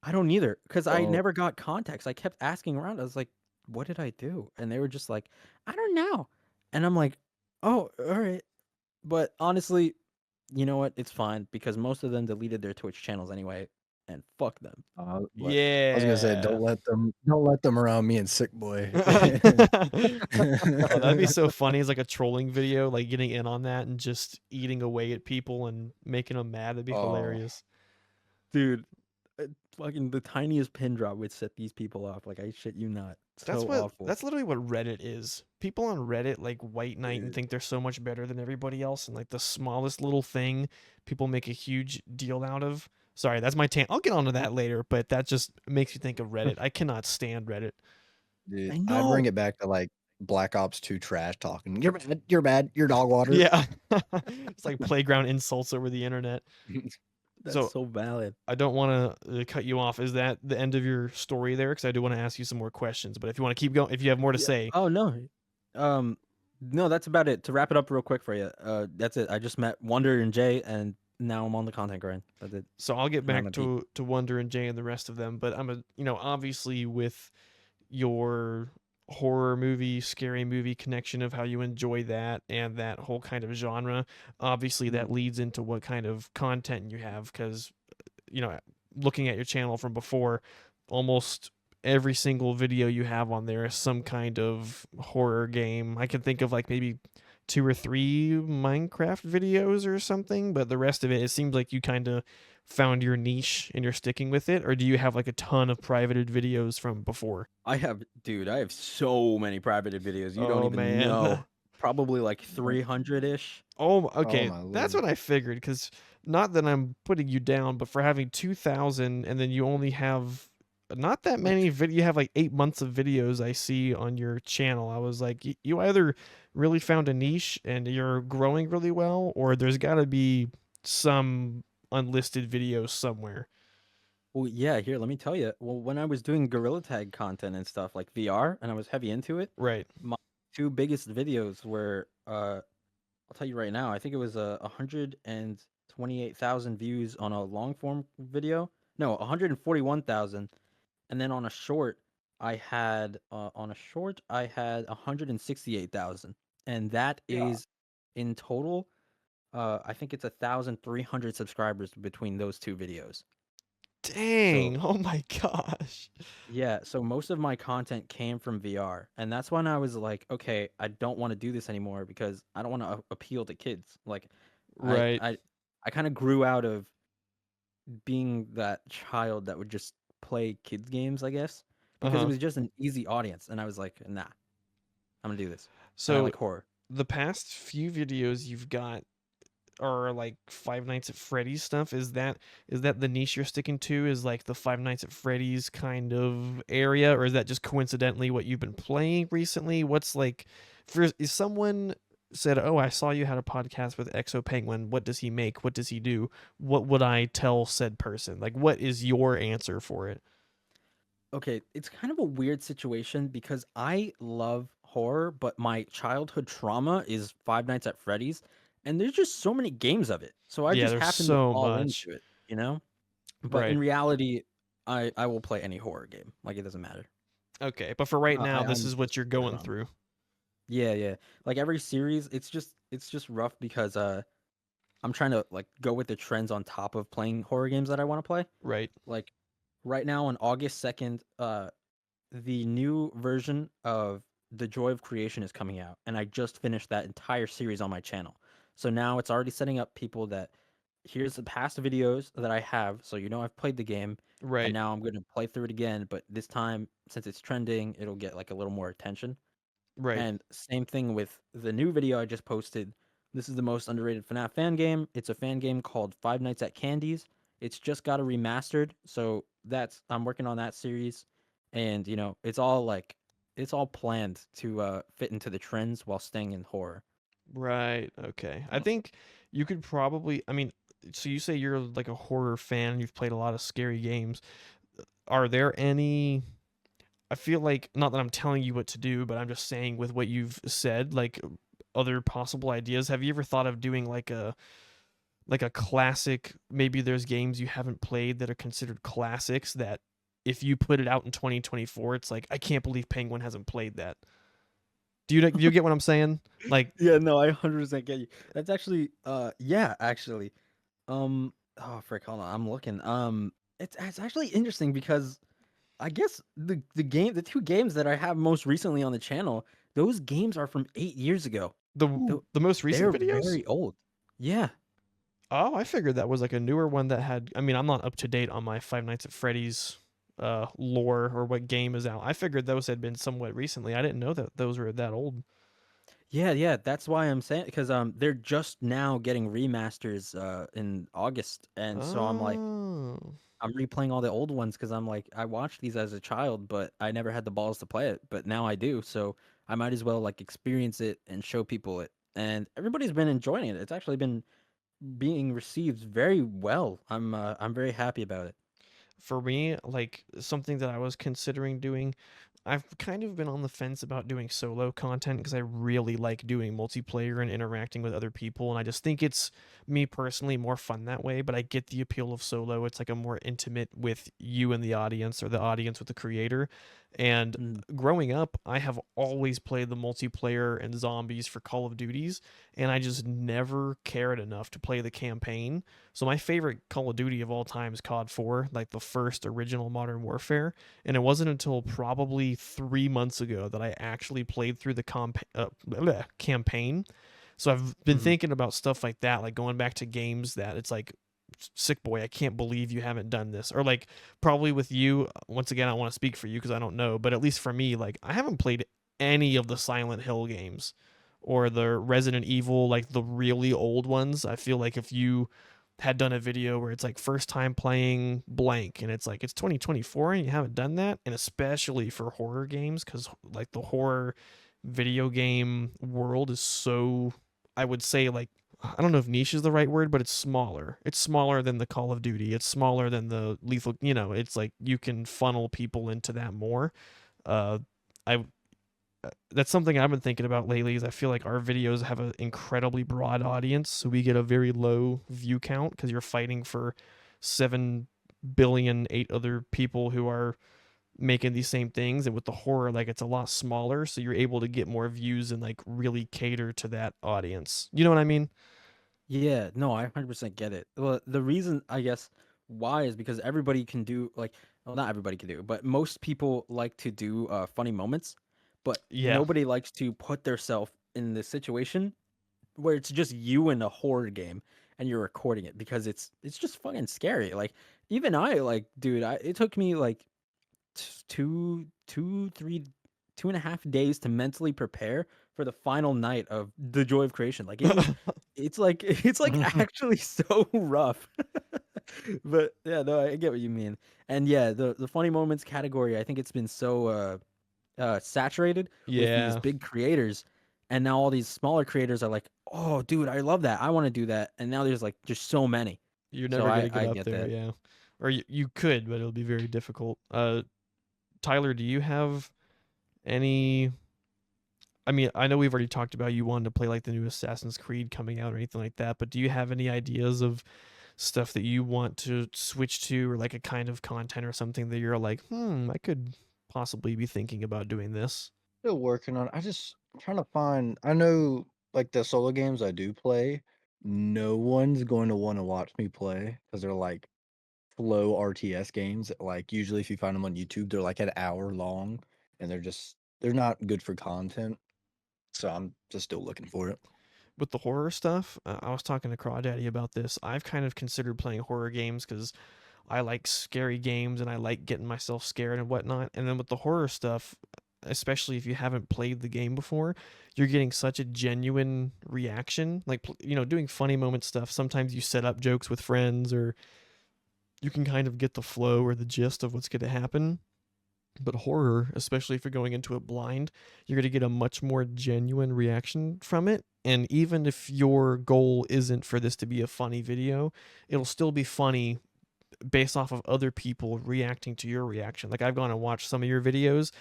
I don't either, because I so never got context. I kept asking around. I was like, "What did I do?" And they were just like, "I don't know." And I'm like, "Oh, all right." But honestly, you know what? It's fine because most of them deleted their Twitch channels anyway, and fuck them. what I was gonna say, Yeah. don't let them around me and Sick Boy. Oh, that'd be so funny as like a trolling video, like getting in on that and just eating away at people and making them mad. That'd be Oh, hilarious. Dude, fucking the tiniest pin drop would set these people off. Like I shit you not. So awful. That's literally what Reddit is. People on Reddit like white knight and dude. think they're so much better than everybody else, and like the smallest little thing people make a huge deal out of. Sorry, that's my I'll get onto that later, but that just makes you think of Reddit. I cannot stand Reddit. Dude, I I bring know. it back to like Black Ops 2 trash talking. You're bad, you're dog water. Yeah. It's like playground insults over the internet. That's So so valid. I don't want to cut you off. Is that the end of your story there? Because I do want to ask you some more questions. But if you want to keep going, if you have more to Yeah. say, Oh no. Um no, that's about it. To wrap it up real quick for you. That's it. I just met Wonder and Jay and now I'm on the content grind. That's it. so I'll get And I'm back a beat. to Wonder and Jay and the rest of them. But obviously with your horror movie, scary movie connection of how you enjoy that and that whole kind of genre, obviously Mhm. that leads into what kind of content you have. Because looking at your channel from before, almost every single video you have on there is some kind of horror game. I can think of like maybe two or three Minecraft videos or something, but the rest of it seems like you kind of found your niche and you're sticking with it. Or do you have like a ton of privated videos from before? I have so many privated videos. You don't Oh even man. know. Probably like 300-ish. Oh, Oh okay. my That's lord. what I figured. Because not that I'm putting you down, but for having 2,000 and then you only have not that Like many you have like 8 months of videos I see on your channel. I was like, you either really found a niche and you're growing really well, or there's got to be some unlisted videos somewhere. well, yeah, here, let me tell you. Well, when I was doing Gorilla Tag content and stuff like VR and I was heavy into it, Right. my two biggest videos were I'll tell you right now, I think it was 128,000 views on a long form video. No, 141,000. And then on a short I had 168,000. And that Yeah. is in total I think it's 1,300 subscribers between those two videos. Dang. So Oh my gosh. yeah, so most of my content came from VR, and that's when I was like, okay, I don't want to do this anymore because I don't want to appeal to kids. Like, I Right. I I kind of grew out of being that child that would just play kids games, I guess, because it Uh-huh. was just an easy audience, and I was like, nah, I'm gonna do this, and I So like horror. the past few videos you've got are like Five Nights at Freddy's stuff. Is that the niche you're sticking to? Is like the Five Nights at Freddy's kind of area, or is that just coincidentally what you've been playing recently? What's like, for is someone said, "Oh, I saw you had a podcast with ExoPenguin. What does he make? What does he do?" What would I tell said person? Like, what is your answer for it? Okay, it's kind of a weird situation because I love horror, but my childhood trauma is Five Nights at Freddy's, and there's just so many games of it. So I Yeah, just there's happen to so fall much. into it, you know? But in Right. reality, I will play any horror game. Like it doesn't matter. Okay, but for right now, this I'm is what just you're put it going on. through. Yeah, yeah. Like every series, it's just rough because I'm trying to like go with the trends on top of playing horror games that I want to play. Right. Like right now on August 2nd, the new version of The Joy of Creation is coming out, and I just finished that entire series on my channel. So now it's already setting up people that here's the past videos that I have, so you know I've played the game, and Right. now I'm going to play through it again, but this time since it's trending, it'll get like a little more attention. Right. And same thing with the new video I just posted. This is the most underrated FNAF fan game. It's a fan game called Five Nights at Candy's. It's just got a remastered, so that's I'm working on that series, and it's all planned to fit into the trends while staying in horror. Right. Okay. I think you could probably, I mean, so you say you're like a horror fan, you've played a lot of scary games. Are there any, I feel like, not that I'm telling you what to do, but I'm just saying with what you've said, like other possible ideas. Have you ever thought of doing like a classic, maybe there's games you haven't played that are considered classics that if you put it out in 2024, it's like I can't believe Penguin hasn't played that. Do you get what I'm saying? Like, Yeah, no, I 100% get you. That's actually, yeah, actually, oh frick, hold on, I'm looking. It's actually interesting because I guess the two games that I have most recently on the channel, those games are from 8 years ago. the Tho- the most recent They're videos? very old. Yeah. Oh, I figured that was like a newer one that had. I mean, I'm not up to date on my Five Nights at Freddy's lore or what game is out. I figured those had been somewhat recently. I didn't know that those were that old. Yeah, yeah, that's why I'm saying because they're just now getting remasters in August, and so I'm like Oh, I'm replaying all the old ones because I'm like I watched these as a child, but I never had the balls to play it, but now I do, so I might as well like experience it and show people it. And everybody's been enjoying it. It's actually been being received very well. I'm very happy about it. for me, like something that I was considering doing, I've kind of been on the fence about doing solo content because I really like doing multiplayer and interacting with other people. And I just think it's, me personally, more fun that way. But I get the appeal of solo. It's like a more intimate with you and the audience, or the audience with the creator. And Mm. growing up, I have always played the multiplayer and zombies for Call of Duties, and I just never cared enough to play the campaign. So my favorite Call of Duty of all time is COD 4, like the first original Modern Warfare. And it wasn't until probably 3 months ago that I actually played through the campaign. So I've been Mhm. thinking about stuff like that, like going back to games that it's like, sick boy, I can't believe you haven't done this. Or like, probably with you, once again, I don't want to speak for you because I don't know, but at least for me, like, I haven't played any of the Silent Hill games or the Resident Evil, like the really old ones. I feel like if you had done a video where it's like first time playing blank and it's like it's 2024 and you haven't done that, and especially for horror games, because like the horror video game world is so, I would say, like, I don't know if niche is the right word, but it's smaller. It's smaller than the Call of Duty. It's smaller than the Lethal. It's like you can funnel people into that more. Uh, I That's something I've been thinking about lately. Is I feel like our videos have an incredibly broad audience, so we get a very low view count because you're fighting for 7 billion, eight other people who are making these same things. And with the horror, like, it's a lot smaller, so you're able to get more views and like really cater to that audience. You know what I mean? Yeah, no, I 100% get it. Well, the reason I guess why is because everybody can do like, well, not everybody can do, but most people like to do funny moments, but Yeah. nobody likes to put themselves in the situation where it's just you in a horror game and you're recording it because it's just fucking scary. Like even I like, dude, it took me like two, 2.5 days to mentally prepare for the final night of the joy of creation. Like it's like it's like actually so rough. But yeah, no, I get what you mean. And yeah, the funny moments category, I think it's been so saturated with these Yeah. big creators, and now all these smaller creators are like, oh dude, I love that, I want to do that, and now there's like just so many. You're So never gonna get I up get there, that. yeah. Or you could, but it'll be very difficult. Tyler, do you have any I mean, I know we've already talked about you wanting to play like the new Assassin's Creed coming out or anything like that, but do you have any ideas of stuff that you want to switch to or like a kind of content or something that you're like, I could possibly be thinking about doing this? Still working on it. I just trying to find. I know, like the solo games I do play, no one's going to want to watch me play because they're like slow RTS games. Like usually, if you find them on YouTube, they're like an hour long, and they're not good for content. So I'm just still looking for it. With the horror stuff, I was talking to Crawdaddy about this. I've kind of considered playing horror games because I like scary games and I like getting myself scared and whatnot. And then with the horror stuff, especially if you haven't played the game before, you're getting such a genuine reaction. Like, doing funny moment stuff. Sometimes you set up jokes with friends or you can kind of get the flow or the gist of what's going to happen. But horror, especially if you're going into it blind, you're going to get a much more genuine reaction from it. And even if your goal isn't for this to be a funny video, it'll still be funny based off of other people reacting to your reaction. Like I've gone and watched some of your videos.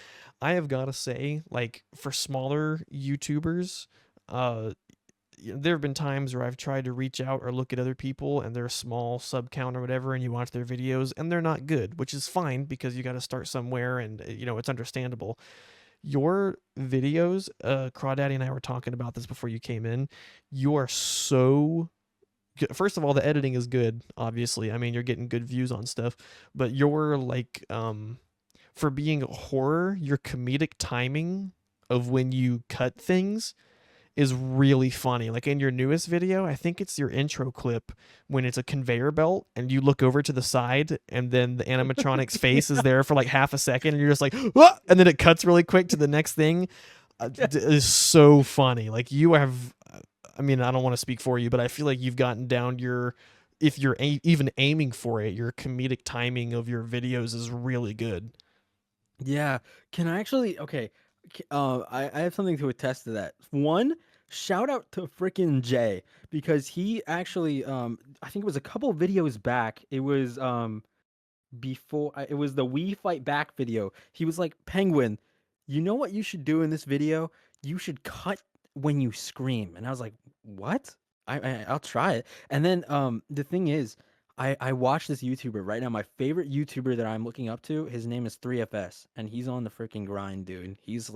I have got to say, like for smaller YouTubers, there have been times where I've tried to reach out or look at other people and they're a small sub count or whatever, and you watch their videos and they're not good, which is fine because you got to start somewhere and it's understandable. Your videos, Crawdaddy and I were talking about this before you came in. You are so good. First of all, the editing is good, obviously. I mean, you're getting good views on stuff, but you're like, for being horror, your comedic timing of when you cut things is really funny. Like in your newest video, I think it's your intro clip when it's a conveyor belt and you look over to the side and then the animatronic's face is there for like half a second and you're just like, "Ah!" And then it cuts really quick to the next thing. It is so funny. Like you have, I mean, I don't want to speak for you, but I feel like you've gotten down if you're even aiming for it, your comedic timing of your videos is really good. Yeah. Can I actually? Okay. I have something to attest to that. One, shout out to freaking Jay because he actually I think it was a couple videos back. It was before it was the We Fight Back video. He was like, Penguin, you know what you should do in this video? You should cut when you scream. And I was like, what? I'll try it. And then the thing is, I watch this YouTuber right now. My favorite YouTuber that I'm looking up to, his name is 3FS, and he's on the freaking grind, dude. He's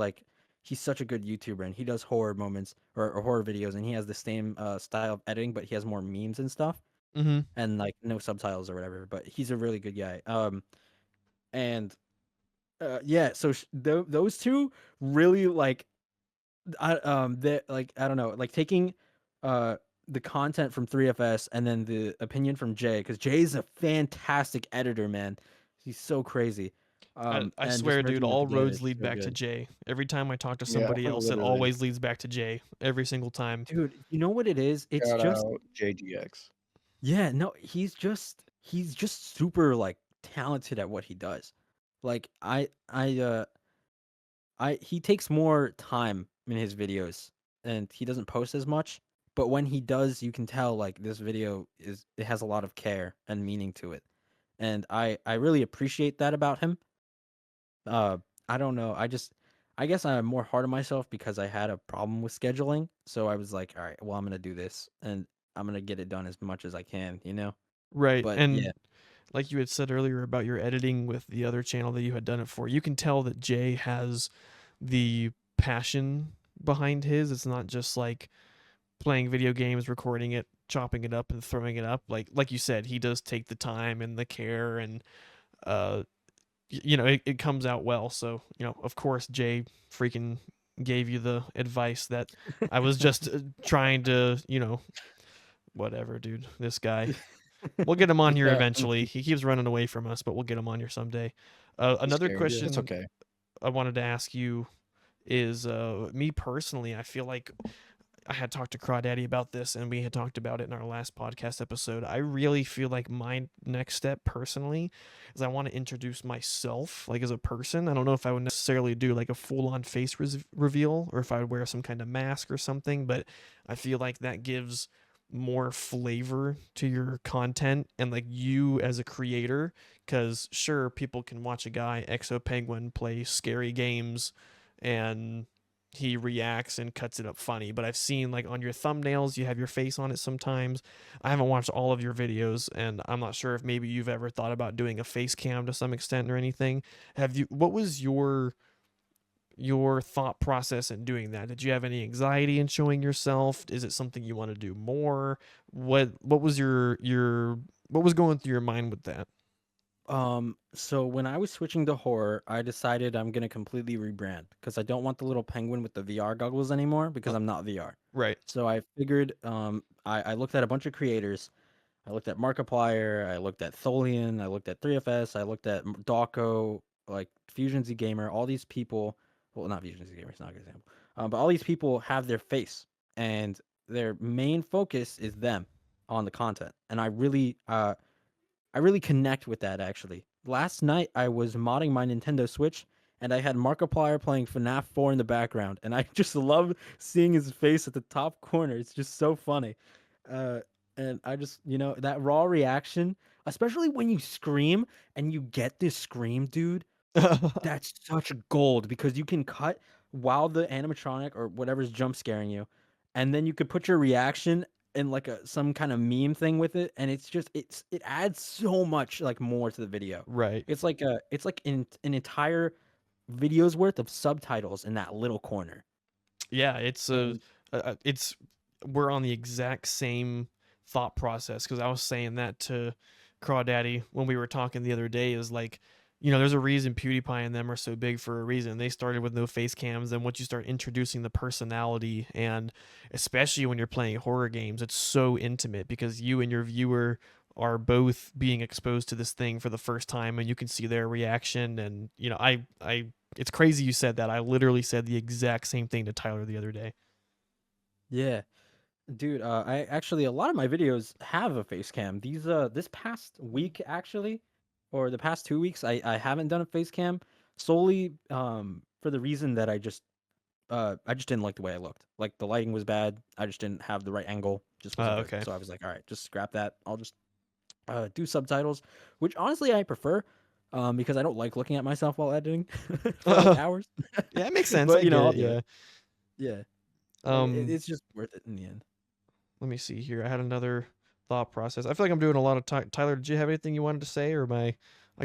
such a good YouTuber, and he does horror moments or horror videos, and he has the same style of editing, but he has more memes and stuff Mm-hmm. and like no subtitles or whatever. But he's a really good guy. And yeah, so those two really like they like I don't know, like taking uh the content from 3FS and then the opinion from Jay, because Jay's a fantastic editor, man. He's so crazy. I And just swear, dude, merging them all together roads is lead so back to good. Jay. Every time I talk to Yeah, somebody else, it literally. always leads back to Jay. Every single time. Dude, you know what it is? It's Shout just out JGX. yeah, no, he's just super like talented at what he does. Like I he takes more time in his videos and he doesn't post as much, but when he does, you can tell like this video it has a lot of care and meaning to it. And I really appreciate that about him. Uh I don't know. I guess I'm more hard on myself because I had a problem with scheduling. So I was like, all right, well I'm gonna do this and I'm gonna get it done as much as I can, you know? Right. But yeah. And like you had said earlier about your editing with the other channel that you had done it for, you can tell that Jay has the passion behind his. It's not just like playing video games, recording it, chopping it up and throwing it up. Like you said, he does take the time and the care, and uh it comes out well. So, of course, Jay freaking gave you the advice that I was just trying to, whatever, dude. This guy. We'll get him on here Yeah, eventually. He keeps running away from us, but we'll get him on here someday. he's Another scared. Yeah. It's question okay. I wanted to ask you is me personally, I feel like I had talked to Crawdaddy about this, and we had talked about it in our last podcast episode. I really feel like my next step personally is I want to introduce myself, like as a person. I don't know if I would necessarily do like a full on face reveal or if I would wear some kind of mask or something, but I feel like that gives more flavor to your content and like you as a creator. Because sure, people can watch a guy, ExoPenguin, play scary games and he reacts and cuts it up funny. But I've seen like on your thumbnails, you have your face on it sometimes. I haven't watched all of your videos, and I'm not sure if maybe you've ever thought about doing a face cam to some extent or anything. Have you? What was your thought process in doing that? Did you have any anxiety in showing yourself? Is it something you want to do more? What was your what was going through your mind with that? So when I was switching to horror, I decided I'm gonna completely rebrand because I don't want the little penguin with the VR goggles anymore because Uh, I'm not VR. right. So I figured, I looked at a bunch of creators. I looked at Markiplier, I looked at Tholian, I looked at 3FS, I looked at Dawko, like Fusion Z Gamer, all these people. Well, not Fusion Z Gamer, it's not a good example. But all these people have their face, and their main focus is them on the content. And I really connect with that actually. Last night I was modding my Nintendo Switch and I had Markiplier playing FNAF 4 in the background, and I just love seeing his face at the top corner. It's just so funny. Uh, and I just, that raw reaction, especially when you scream and you get this scream, dude, that's such gold because you can cut while the animatronic or whatever's jump scaring you, and then you could put your reaction in like some kind of meme thing with it, and it adds so much like more to the video. Right. It's like an entire video's worth of subtitles in that little corner. Yeah, it's And it's we're on the exact same thought process because I was saying that to Crawdaddy when we were talking the other day. Is like, there's a reason PewDiePie and them are so big for a reason. They started with no face cams, and once you start introducing the personality, and especially when you're playing horror games, it's so intimate because you and your viewer are both being exposed to this thing for the first time, and you can see their reaction. And I it's crazy you said that. I literally said the exact same thing to Tyler the other day. yeah, dude, I actually a lot of my videos have a face cam. This past week actually, or the past 2 weeks, I haven't done a face cam solely for the reason that I just didn't like the way I looked. Like the lighting was bad. I just didn't have the right angle. Just wasn't good. Okay. So I was like, all right, just scrap that. I'll just do subtitles, which honestly I prefer, because I don't like looking at myself while editing for like hours. Yeah, it makes sense. But I get I'll it. do it. Yeah. Yeah, Um, it's just worth it in the end. Let me see here. I had another thought process. I feel like I'm doing a lot of Tyler, did you have anything you wanted to say, or am I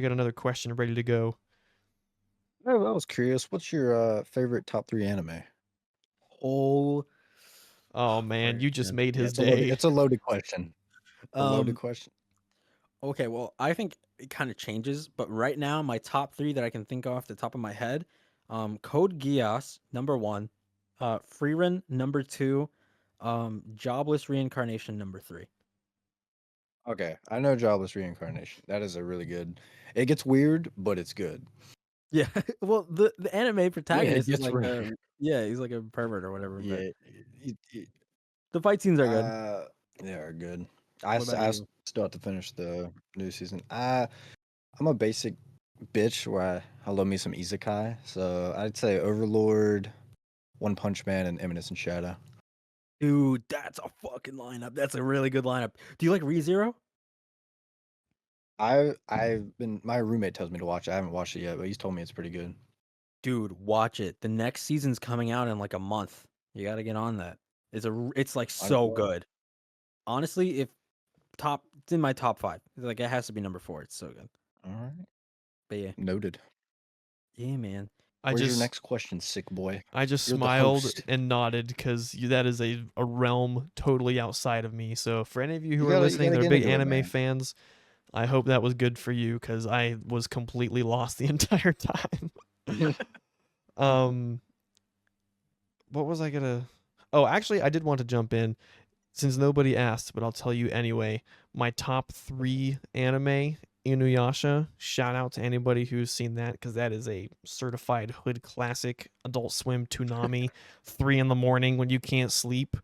got another question ready to go? Oh, I was curious. What's your favorite top three anime? Oh, Oh man, frick. you just made Yeah, his day. it's a loaded question. A loaded Um, question. okay, well, I think it kind of changes, but right now my top three that I can think of off the top of my head, Code Geass number one, Freerun number two, Jobless Reincarnation number three. Okay, I know Jobless Reincarnation. That is a really good. It gets weird, but it's good. Yeah, well, the anime Yeah, it protagonist is gets like weird. yeah, he's like a pervert or whatever, but Yeah, it, the fight scenes are good. uh, they are good. What about I you? still have to finish the new season. I'm a basic bitch where I love me some isekai. So I'd say Overlord, One Punch Man, and Eminence in Shadow. Dude, that's a fucking lineup. That's a really good lineup. Do you like ReZero? I've been my roommate tells me to watch it. I haven't watched it yet, but he's told me it's pretty good. Dude, watch it. The next season's coming out in like a month. You got to get on that. It's like I so will. good. Honestly, if it's in my top 5. Like it has to be number 4. It's so good. All right, But yeah. noted. Yeah, man. I Where's your just next question, sick boy? I just You're the smiled host. and nodded because that is a realm totally outside of me. So for any of you who are You listening gotta that are get big into it, anime man. fans, I hope that was good for you because I was completely lost the entire time. um, what was I gonna? Oh, actually, I did want to jump in since nobody asked, but I'll tell you anyway. My top 3 anime, Inuyasha. Shout out to anybody who's seen that because that is a certified hood classic. Adult Swim Toonami, 3 in the morning when you can't sleep.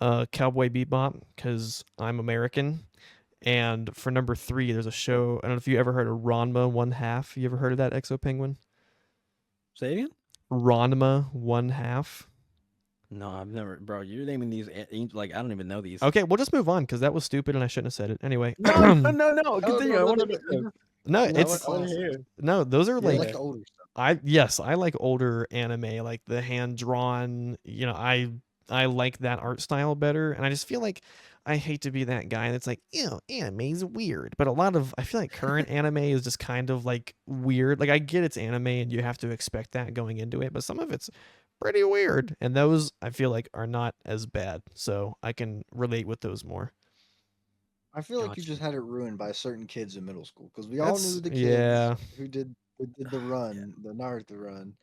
Cowboy Bebop because I'm American. And for number 3, there's a show. I don't know if you ever heard of Ranma One Half. You ever heard of that, ExoPenguin? Say it again? Ranma One Half. No, I've never, bro. You're naming these like I don't even know these. Okay, we'll just move on because that was stupid and I shouldn't have said it. Anyway, No, no, no, no. Oh Continue. no, I no, want no, to know. no. no, I like it's I want to classics. hear. no. Those are I like like Yeah. the older stuff. I like older anime, like the hand drawn. I like that art style better, and I just feel like I hate to be that guy that's like, anime's weird. But a lot of I feel like current anime is just kind of like weird. Like I get it's anime and you have to expect that going into it, but some of it's pretty weird, and those I feel like are not as bad. So I can relate with those more. I feel like you Gotcha. just had it ruined by certain kids in middle school because we all knew That's the kids yeah. who did the Yeah. run, the Naruto run.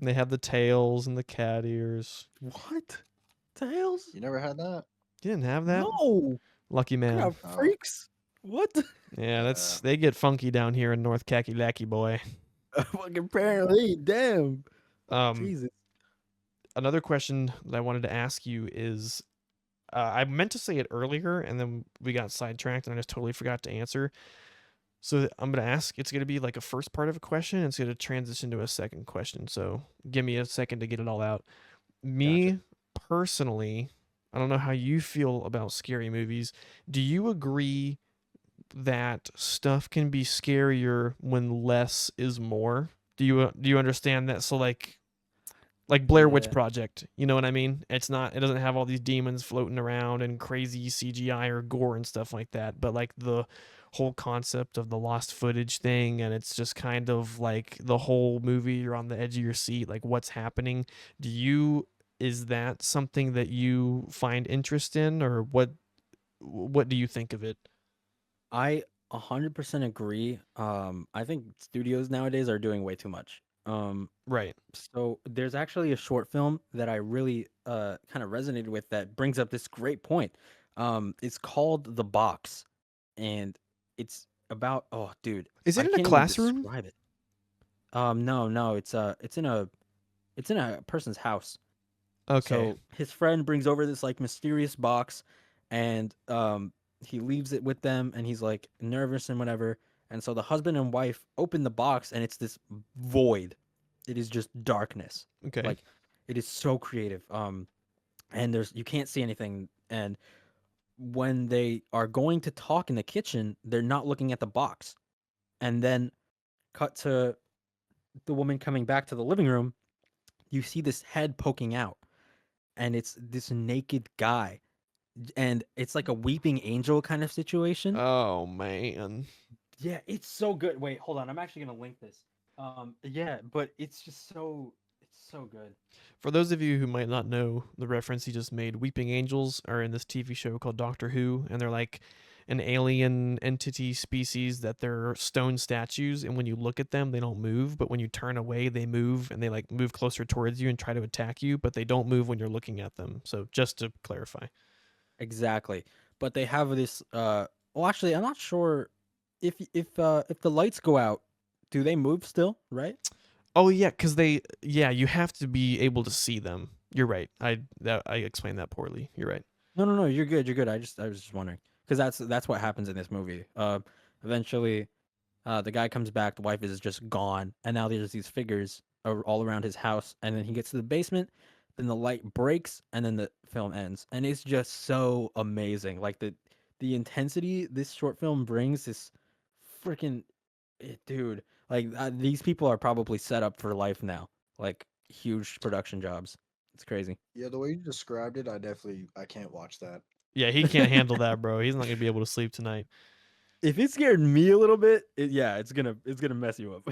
They have the tails and the cat ears. What? Tails? You never had that? You didn't have that? No. Lucky I man. got Oh, freaks. What? Yeah, uh, they get funky down here in North Kakalaki, boy. Fucking apparently, damn. Um, Jesus. Another question that I wanted to ask you is, I meant to say it earlier, and then we got sidetracked, and I just totally forgot to answer. So I'm gonna ask. It's gonna be like a first part of a question, and it's gonna transition to a second question. So give me a second to get it all out. Gotcha. Me personally, I don't know how you feel about scary movies. Do you agree that stuff can be scarier when less is more? Do you understand that? So like Blair Witch Yeah. Project, you know what I mean? It doesn't have all these demons floating around and crazy CGI or gore and stuff like that, but like the whole concept of the lost footage thing, and it's just kind of like the whole movie you're on the edge of your seat, like what's happening. Do you Is that something that you find interest in, or what do you think of it? I 100% agree. I think studios nowadays are doing way too much. Right. So there's actually a short film that I really kind of resonated with that brings up this great point. It's called The Box, and it's about, oh dude, Is it I in a can't even classroom? describe it. No, no, it's in a person's house. Okay. So his friend brings over this like mysterious box, and he leaves it with them, and he's like nervous and whatever. And so the husband and wife open the box, and it's this void. It is just darkness. Okay. Like it is so creative. And there's you can't see anything. And when they are going to talk in the kitchen, they're not looking at the box. And then cut to the woman coming back to the living room. You see this head poking out, and it's this naked guy, and it's like a weeping angel kind of situation. Oh man. Yeah, it's so good. Wait, hold on. I'm actually gonna link this. Yeah, but it's so good. For those of you who might not know the reference he just made, weeping angels are in this TV show called Doctor Who, and they're like an alien entity species that they're stone statues, and when you look at them, they don't move, but when you turn away, they move, and they like move closer towards you and try to attack you, but they don't move when you're looking at them. So just to clarify. Exactly. But they have this. Well, actually, I'm not sure if the lights go out, do they move still? Right? Oh yeah, because you have to be able to see them. You're right. I explained that poorly. You're right. No, no, no. You're good. You're good. I was just wondering because that's what happens in this movie. Eventually, the guy comes back, the wife is just gone, and now there's these figures all around his house. And then he gets to the basement, then the light breaks, and then the film ends. And it's just so amazing. Like the intensity this short film brings is freaking, dude. Like these people are probably set up for life now, like huge production jobs. It's crazy. yeah, the way you described it, I can't watch that. Yeah, he can't handle that, bro. He's not gonna be able to sleep tonight. if it scared me a little bit, yeah, it's gonna mess you up.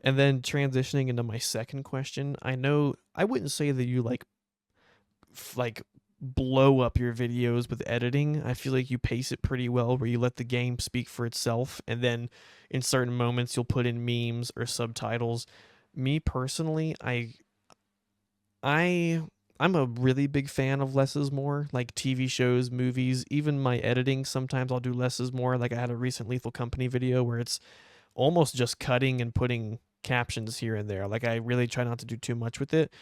And then transitioning into my second question, I know I wouldn't say that you like blow up your videos with editing. I feel like you pace it pretty well where you let the game speak for itself and then in certain moments you'll put in memes or subtitles. Me personally, I I'm a really big fan of less is more, like TV shows, movies, even my editing. Sometimes I'll do less is more. Like I had a recent Lethal Company video where it's almost just cutting and putting captions here and there. Like I really try not to do too much with it.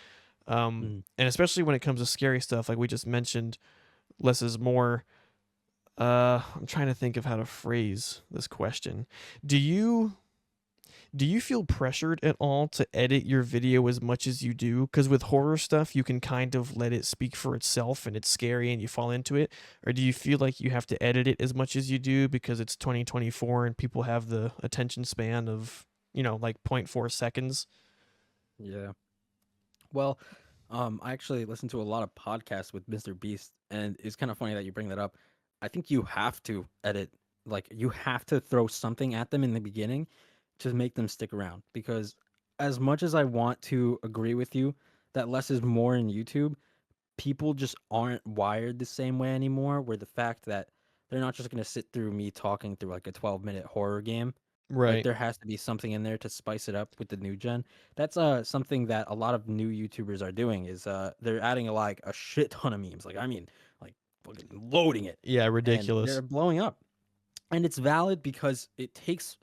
Mm. And especially when it comes to scary stuff, like we just mentioned, less is more. I'm trying to think of how to phrase this question. Do you do you feel pressured at all to edit your video as much as you do? Because with horror stuff, you can kind of let it speak for itself and it's scary and you fall into it. Or do you feel like you have to edit it as much as you do because it's 2024 and people have the attention span of, like zero point 0.4 seconds? Yeah. Well, I actually listen to a lot of podcasts with Mr. Beast, and it's kind of funny that you bring that up. I think you have to edit, like you have to throw something at them in the beginning to make them stick around. Because as much as I want to agree with you that less is more in YouTube, people just aren't wired the same way anymore. Where the fact that they're not just gonna sit through me talking through like a 12-minute horror game, like, Right. there has to be something in there to spice it up with the new gen. That's, something that a lot of new YouTubers are doing is, they're adding, like, a shit ton of memes, like, I mean, like, fucking loading it, Yeah, and they're ridiculous. blowing up. And it's valid because it takes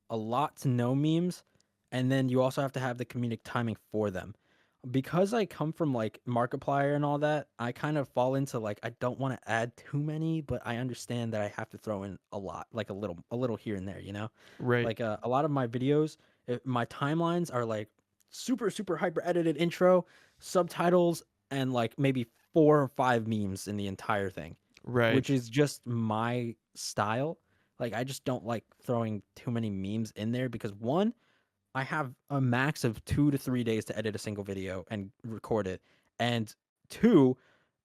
a lot to know memes, and then you also have to have the comedic timing for them. Because I come from like Markiplier and all that, I kind of fall into like I don't want to add too many, but I understand that I have to throw in a lot, like a little here and there, you know? Right. Like a lot of my videos, my timelines are like super hyper edited intro, subtitles, and like maybe 4 or 5 memes in the entire thing, Right. which is just my style. Like I just don't like throwing too many memes in there because one, I have a max of 2 to 3 days to edit a single video and record it. And two,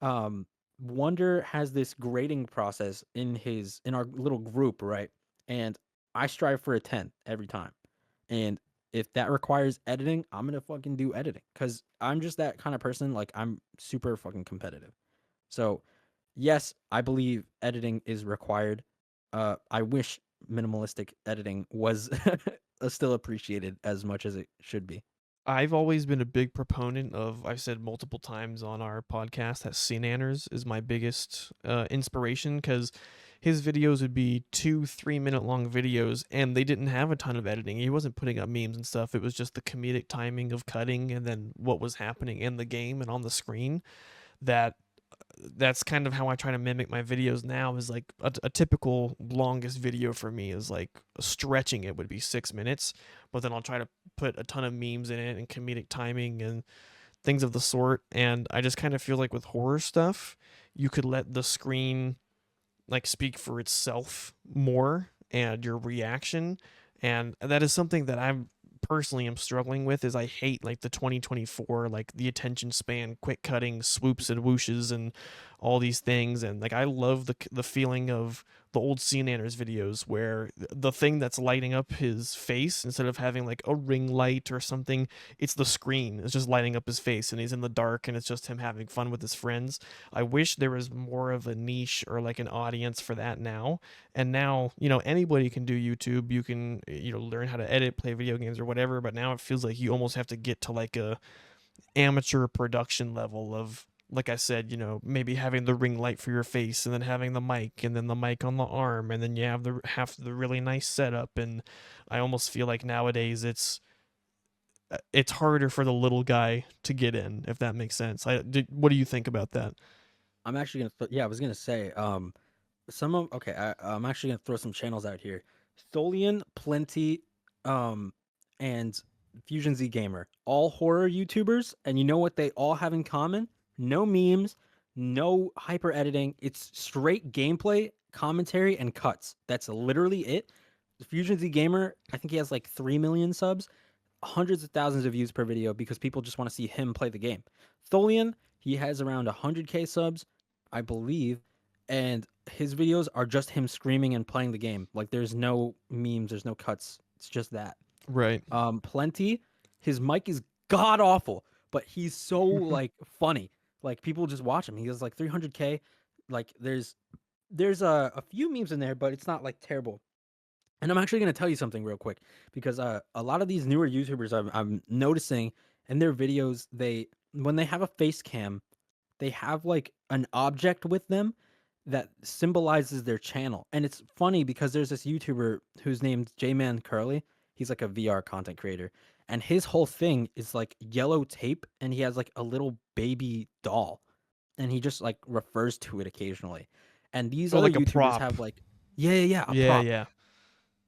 Wonder has this grading process in our little group, right? And I strive for a 10 every time. And if that requires editing, I'm gonna fucking do editing. Cause I'm just that kind of person. Like I'm super fucking competitive. So yes, I believe editing is required. I wish minimalistic editing was still appreciated as much as it should be. I've always been a big proponent of, I've said multiple times on our podcast that Sinanners is my biggest inspiration because his videos would be 2 3 minute long videos and they didn't have a ton of editing. He wasn't putting up memes and stuff. It was just the comedic timing of cutting and then what was happening in the game and on the screen that that's kind of how I try to mimic my videos now is like a typical longest video for me is like stretching it would be 6 minutes, but then I'll try to put a ton of memes in it and comedic timing and things of the sort. And I just kind of feel like with horror stuff, you could let the screen like speak for itself more and your reaction. And that is something that I'm personally am struggling with is I hate like the 2024 like the attention span quick cutting swoops and whooshes and all these things and like I love the feeling of the old Anners videos where the thing that's lighting up his face instead of having like a ring light or something, it's the screen. It's just lighting up his face and he's in the dark and it's just him having fun with his friends. I wish there was more of a niche or like an audience for that now. And now, anybody can do YouTube. You can, learn how to edit, play video games or whatever, but now it feels like you almost have to get to like a amateur production level of like I said, maybe having the ring light for your face and then having the mic and then the mic on the arm and then you have the really nice setup and I almost feel like nowadays it's harder for the little guy to get in if that makes sense. What do you think about that? I'm actually gonna yeah, I was gonna say some of okay, I'm actually gonna throw some channels out here. Tholian, Plenty, um, and Fusion Z Gamer, all horror YouTubers, and you know what they all have in common? No memes, no hyper editing. It's straight gameplay, commentary, and cuts. That's literally it. Fusion Z Gamer, I think he has like 3 million subs, hundreds of thousands of views per video because people just want to see him play the game. Tholian, he has around 100K subs, I believe, and his videos are just him screaming and playing the game. Like there's no memes, there's no cuts. It's just that. Right. Plenty, his mic is god awful, but he's so like funny. Like people just watch him. He has like 300K. Like there's a few memes in there, but it's not like terrible. And I'm actually gonna tell you something real quick because a lot of these newer YouTubers I'm noticing in their videos, when they have a face cam, they have like an object with them that symbolizes their channel. And it's funny because there's this YouTuber who's named J-Man Curly. He's like a VR content creator. And his whole thing is like yellow tape and he has like a little baby doll. And he just like refers to it occasionally. And these Or other like a YouTubers prop. have like yeah, a Yeah, prop. yeah.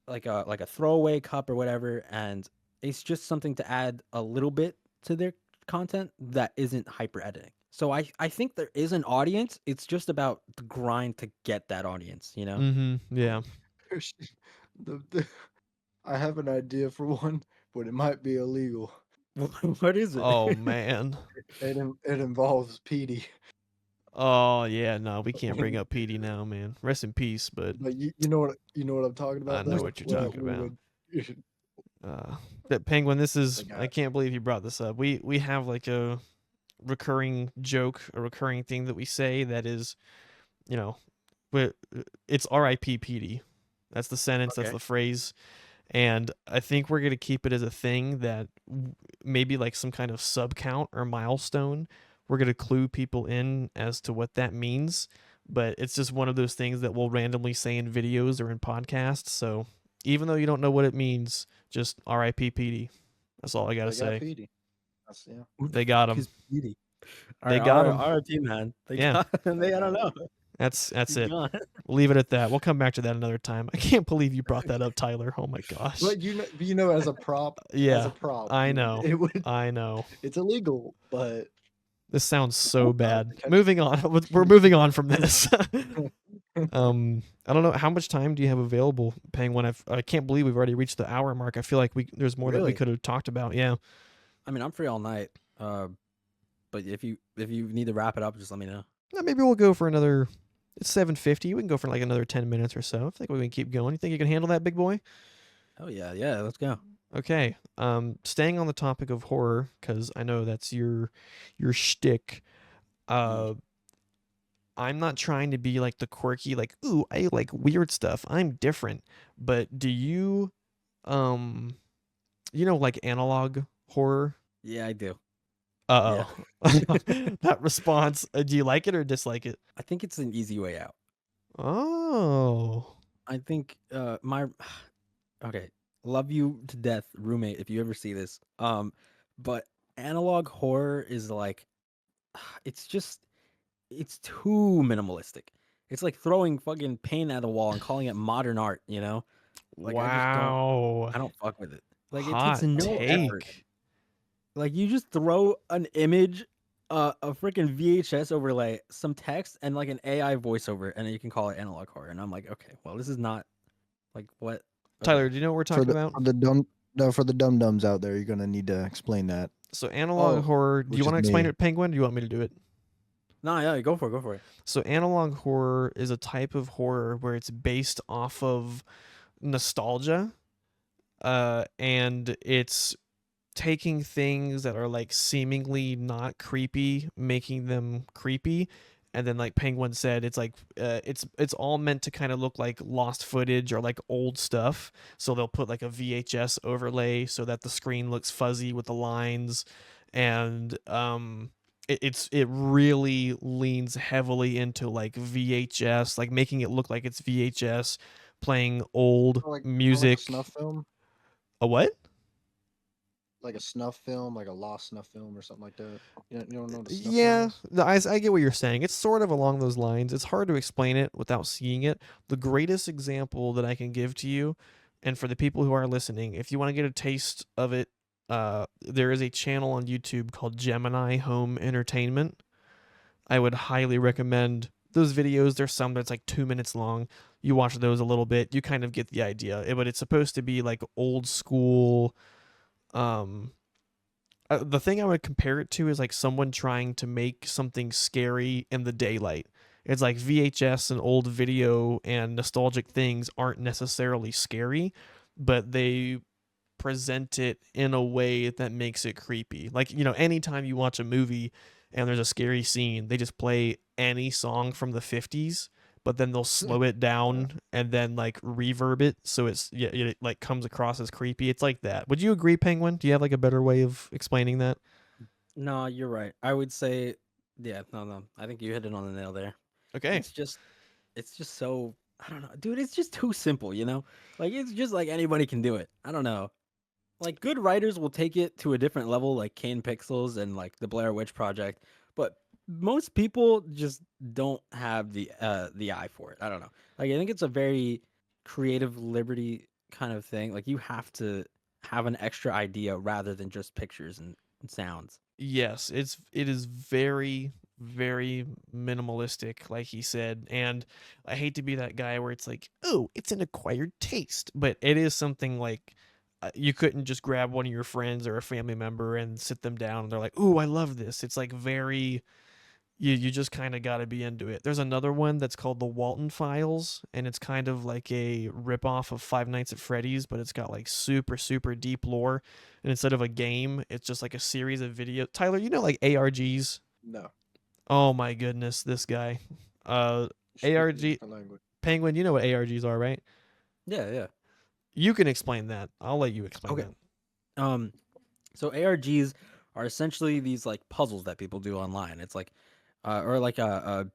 Like a throwaway cup or whatever. And it's just something to add a little bit to their content that isn't hyper editing. So I think there is an audience. It's just about the grind to get that audience, you know? Yeah. The I have an idea for one, but it might be illegal. What is it? Oh man. It involves Petey. Oh yeah, no, we can't bring up Petey now, man. Rest in peace, but But you know what I'm talking I about know though? what you're Well, talking we about. would That Penguin, this is the I guy. can't believe you brought this up. We have like a recurring joke, a recurring thing that we say that is, you know, it's R.I.P. Petey. That's the sentence, that's Okay. the phrase. And I think we're going to keep it as a thing that maybe like some kind of sub count or milestone. We're going to clue people in as to what that means. But it's just one of those things that we'll randomly say in videos or in podcasts. So even though you don't know what it means, just RIP Petey. That's all I got to They got say. Petey. That's yeah. Who the They got fuck him. is Petey? All They right, got him. RIP, man. They Yeah. got him. I don't know. That's He's it. gone. We'll leave it at that. We'll come back to that another time. I can't believe you brought that up, Tyler. Oh my gosh. But you know, as a Yeah, prop, I know. it would. I know. It's illegal, but This sounds it's so cool enough bad. to catch. Moving on. We're moving on from this. I don't know how much time do you have available, Penguin. I can't believe we've already reached the hour mark. I feel like there's more that we Really? could have talked about. Yeah. I mean, I'm free all night. But if you need to wrap it up, just let me know. Maybe we'll go for another. It's 7:50. We can go for like another 10 minutes or so. I think we can keep going. You think you can handle that, big boy? Oh yeah, let's go. Okay. Staying on the topic of horror, because I know that's your shtick. I'm not trying to be like the quirky, like, ooh, I like weird stuff. I'm different. But do you, like analog horror? Yeah, I do. Uh oh. That response. Do you like it or dislike it? I think it's an easy way out. Oh. I think my okay, love you to death, roommate, if you ever see this. But analog horror is like it's too minimalistic. It's like throwing fucking paint at a wall and calling it modern art, you know? Like Wow. I don't fuck with it. Like it takes Hot no effort. take. Like you just throw an image, a freaking VHS overlay, some text, and like an AI voiceover, and then you can call it analog horror. And I'm like, okay, well, this is not like what. Tyler, Okay. do you know what we're talking about? For the dum dums out there, you're gonna need to explain that. So analog horror. Do which you is want to explain me. it, Penguin? Or do you want me to do it? No, yeah, go for it. So analog horror is a type of horror where it's based off of nostalgia, and it's taking things that are like seemingly not creepy, making them creepy. And then like Penguin said, it's like it's all meant to kind of look like lost footage or like old stuff. So they'll put like a VHS overlay so that the screen looks fuzzy with the lines, and it really leans heavily into like VHS, like making it look like it's VHS, playing old Like music. a snuff film, A what? like a snuff film, like a lost snuff film or something like that. You don't know what a snuff Yeah, film is? I get what you're saying. It's sort of along those lines. It's hard to explain it without seeing it. The greatest example that I can give to you, and for the people who are listening, if you want to get a taste of it, there is a channel on YouTube called Gemini Home Entertainment. I would highly recommend those videos. There's some that's like 2 minutes long. You watch those a little bit, you kind of get the idea. But it's supposed to be like old school. The thing I would compare it to is like someone trying to make something scary in the daylight. It's like VHS and old video and nostalgic things aren't necessarily scary, but they present it in a way that makes it creepy. Like, anytime you watch a movie and there's a scary scene, they just play any song from the 50s, but then they'll slow it Yeah. down and then like reverb it so it like comes across as creepy. It's like that. Would you agree, Penguin? Do you have like a better way of explaining that? No, you're right. I would say, yeah, no. I think you hit it on the nail there. Okay. It's just, it's just so, I don't know, dude. It's just too simple, you know. Like it's just like anybody can do it. I don't know. Like good writers will take it to a different level, like Kane Pixels and like the Blair Witch Project, but most people just don't have the eye for it. I don't know. Like I think it's a very creative liberty kind of thing. Like you have to have an extra idea rather than just pictures and sounds. Yes, it is very very minimalistic like he said, and I hate to be that guy where it's like, "Oh, it's an acquired taste," but it is something like you couldn't just grab one of your friends or a family member and sit them down and they're like, "Ooh, I love this." It's like very you just kind of got to be into it. There's another one that's called the Walton Files, and it's kind of like a ripoff of Five Nights at Freddy's, but it's got like super super deep lore. And instead of a game, it's just like a series of videos. Tyler, like ARGs? No. Oh my goodness, this guy. Speak a ARG different language. Penguin, you know what ARGs are, right? Yeah, yeah. You can explain that. I'll let you explain Okay. that. Um, so ARGs are essentially these like puzzles that people do online. It's like, or like how